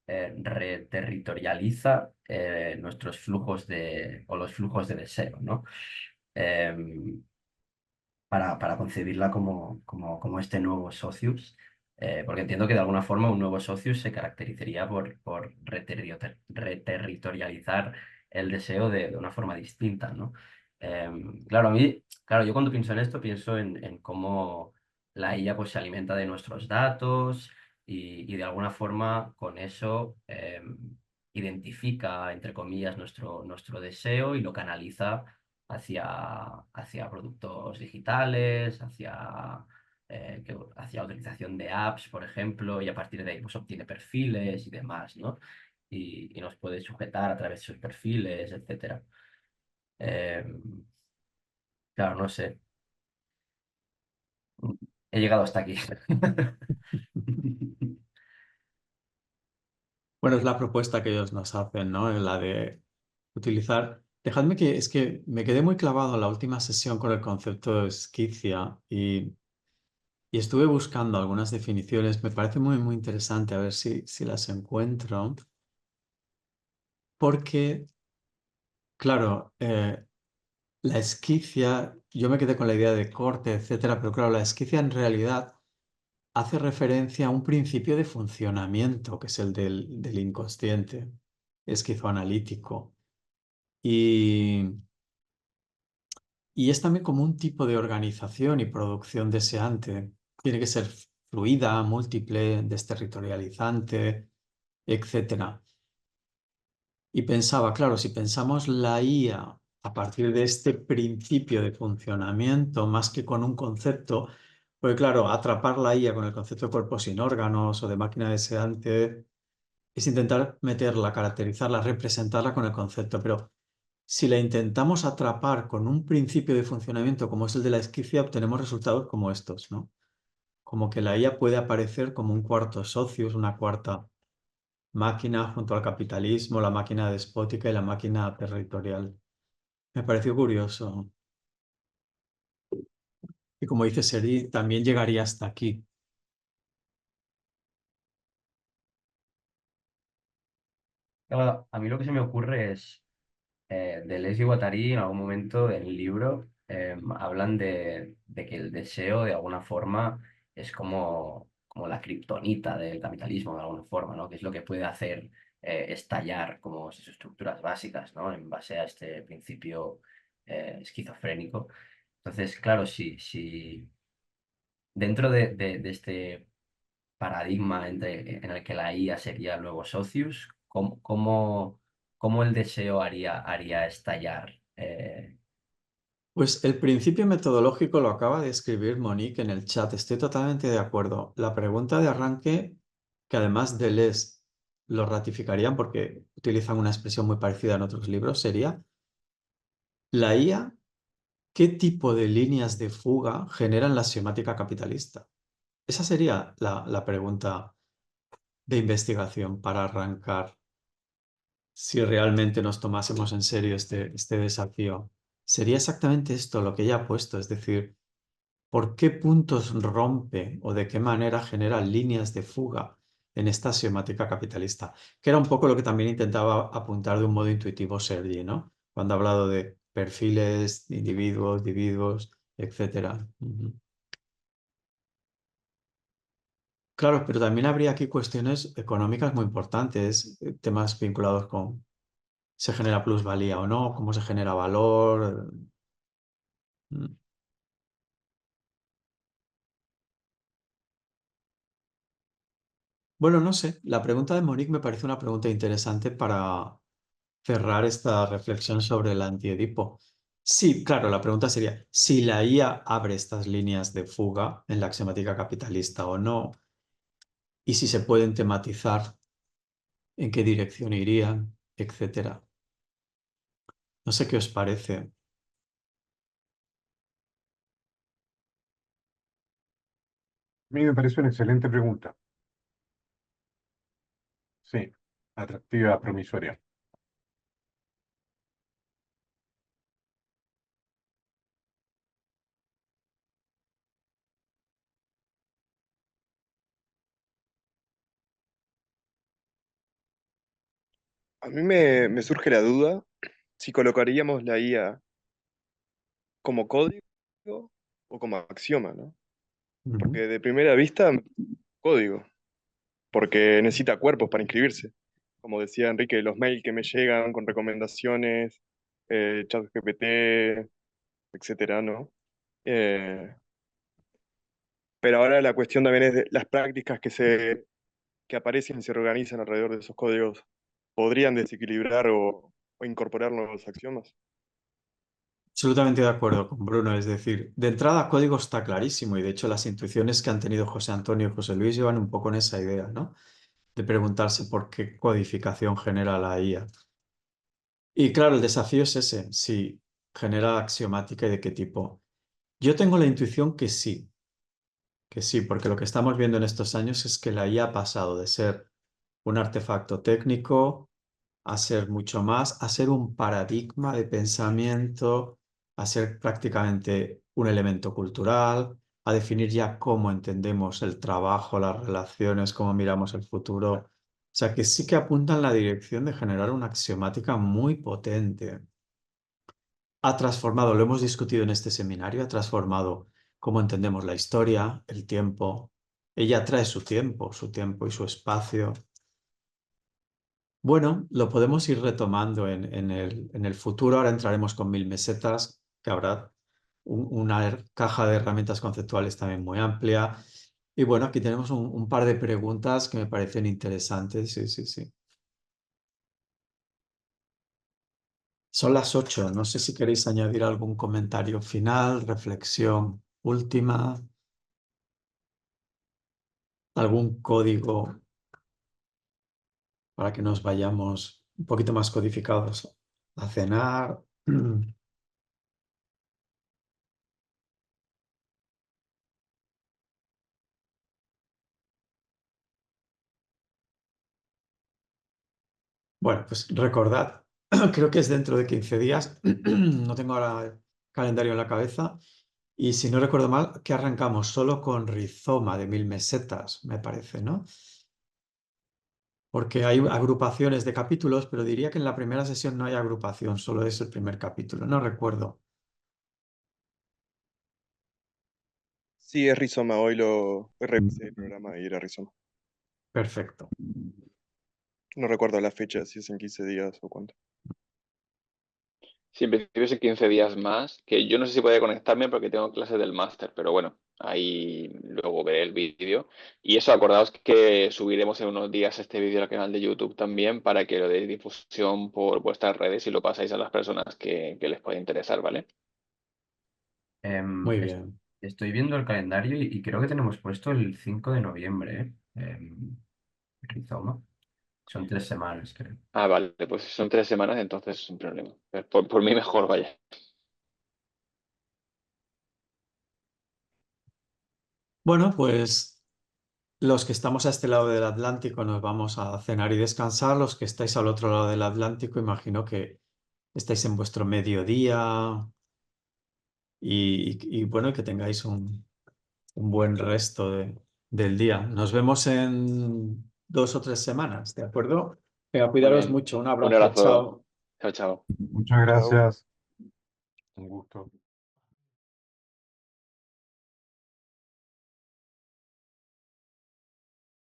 reterritorializa nuestros flujos o los flujos de deseo, ¿no? Em, para concebirla como este nuevo socius, porque entiendo que de alguna forma un nuevo socius se caracterizaría por reterritorializar el deseo de una forma distinta, ¿no? Claro, claro, yo cuando pienso en esto pienso en cómo la IA pues, se alimenta de nuestros datos y de alguna forma con eso identifica, entre comillas, nuestro deseo y lo canaliza hacia productos digitales, hacia utilización de apps, por ejemplo, y a partir de ahí pues, obtiene perfiles y demás, ¿no? Y nos puede sujetar a través de sus perfiles, etcétera. Eh, claro, no sé. He llegado hasta aquí. Bueno, es la propuesta que ellos nos hacen, ¿no? La de utilizar. Dejadme que es que me quedé muy clavado en la última sesión con el concepto de esquicia y estuve buscando algunas definiciones. Me parece muy, muy interesante a ver si las encuentro. Porque, claro, la esquicia, yo me quedé con la idea de corte, etcétera, pero claro, la esquicia en realidad hace referencia a un principio de funcionamiento, que es el del inconsciente esquizoanalítico. Y es también como un tipo de organización y producción deseante. Tiene que ser fluida, múltiple, desterritorializante, etc. Y pensaba, claro, si pensamos la IA a partir de este principio de funcionamiento, más que con un concepto, pues claro, atrapar la IA con el concepto de cuerpo sin órganos o de máquina deseante es intentar meterla, caracterizarla, representarla con el concepto, pero si la intentamos atrapar con un principio de funcionamiento como es el de la esquicia, obtenemos resultados como estos, ¿no? Como que la IA puede aparecer como un cuarto socius, una cuarta máquina junto al capitalismo, la máquina despótica y la máquina territorial. Me pareció curioso. Y como dice Seri, también llegaría hasta aquí. Claro, a mí lo que se me ocurre es, Deleuze y Guattari en algún momento del libro hablan de que el deseo de alguna forma es como la kriptonita del capitalismo de alguna forma, ¿no? Que es lo que puede hacer estallar como sus estructuras básicas, ¿no? En base a este principio esquizofrénico. Entonces, claro, si dentro de este paradigma en el que la IA sería el nuevo Socius, ¿cómo el deseo haría estallar? Pues el principio metodológico lo acaba de escribir Monique en el chat. Estoy totalmente de acuerdo. La pregunta de arranque, que además Deleuze lo ratificarían porque utilizan una expresión muy parecida en otros libros, sería: ¿la IA qué tipo de líneas de fuga generan la axiomática capitalista? Esa sería la pregunta de investigación para arrancar, si realmente nos tomásemos en serio este desafío. Sería exactamente esto lo que ella ha puesto, es decir, ¿por qué puntos rompe o de qué manera genera líneas de fuga en esta axiomática capitalista? Que era un poco lo que también intentaba apuntar de un modo intuitivo Sergi, ¿no? Cuando ha hablado de perfiles, individuos, etc. Claro, pero también habría aquí cuestiones económicas muy importantes, temas vinculados con se genera plusvalía o no, cómo se genera valor. Mm. Bueno, no sé, la pregunta de Monique me parece una pregunta interesante para cerrar esta reflexión sobre el antiedipo. Sí, claro, la pregunta sería si la IA abre estas líneas de fuga en la axiomática capitalista o no, y si se pueden tematizar, en qué dirección irían, etcétera. No sé qué os parece. A mí me parece una excelente pregunta. Sí, atractiva, promisoria. A mí me surge la duda si colocaríamos la IA como código o como axioma, ¿no? Ujú. Porque de primera vista, código, porque necesita cuerpos para inscribirse. Como decía Enrique, los mails que me llegan con recomendaciones, ChatGPT, etcétera, ¿no? Eh, pero ahora la cuestión también es de las prácticas que aparecen y se organizan alrededor de esos códigos. ¿Podrían desequilibrar o incorporar nuevos axiomas? Absolutamente de acuerdo con Bruno. Es decir, de entrada, código está clarísimo y de hecho las intuiciones que han tenido José Antonio y José Luis llevan un poco en esa idea, ¿no? De preguntarse por qué codificación genera la IA. Y claro, el desafío es ese, si genera axiomática y de qué tipo. Yo tengo la intuición que sí, porque lo que estamos viendo en estos años es que la IA ha pasado de ser un artefacto técnico a ser mucho más, a ser un paradigma de pensamiento, a ser prácticamente un elemento cultural, a definir ya cómo entendemos el trabajo, las relaciones, cómo miramos el futuro. O sea, que sí que apunta en la dirección de generar una axiomática muy potente. Ha transformado, lo hemos discutido en este seminario, ha transformado cómo entendemos la historia, el tiempo, ella trae su tiempo y su espacio. Bueno, lo podemos ir retomando en el futuro. Ahora entraremos con 1000 mesetas, que habrá una caja de herramientas conceptuales también muy amplia. Y bueno, aquí tenemos un par de preguntas que me parecen interesantes. Sí, sí, sí. Son las 8. No sé si queréis añadir algún comentario final, reflexión última, algún código para que nos vayamos un poquito más codificados a cenar. Bueno, pues recordad, creo que es dentro de 15 días, no tengo ahora el calendario en la cabeza, y si no recuerdo mal, que arrancamos solo con Rizoma de 1000 mesetas, me parece, ¿no? Porque hay agrupaciones de capítulos, pero diría que en la primera sesión no hay agrupación, solo es el primer capítulo, no recuerdo. Sí, es Rizoma. Hoy revisé el programa y era Rizoma. Perfecto. No recuerdo la fecha, si es en 15 días o cuánto. Sí, en principio es en 15 días más, que yo no sé si podía conectarme porque tengo clases del máster, pero bueno, ahí luego veré el vídeo. Y eso, acordaos que subiremos en unos días este vídeo al canal de YouTube también para que lo deis difusión por vuestras redes y lo pasáis a las personas que les pueda interesar, ¿vale? Muy Es- bien. Estoy viendo el calendario y creo que tenemos puesto el 5 de noviembre, ¿eh? Rizoma. Son 3 semanas, creo. Ah, vale, pues si son 3 semanas, entonces sin problema. Por mí mejor, vaya. Bueno, pues los que estamos a este lado del Atlántico nos vamos a cenar y descansar. Los que estáis al otro lado del Atlántico, imagino que estáis en vuestro mediodía y bueno, que tengáis un buen resto del día. Nos vemos en 2 o 3 semanas, ¿de acuerdo? Venga, Muy cuidaros bien. mucho. Un Un abrazo. abrazo. Chao. Chao, chao. Muchas Chao. gracias. Un gusto.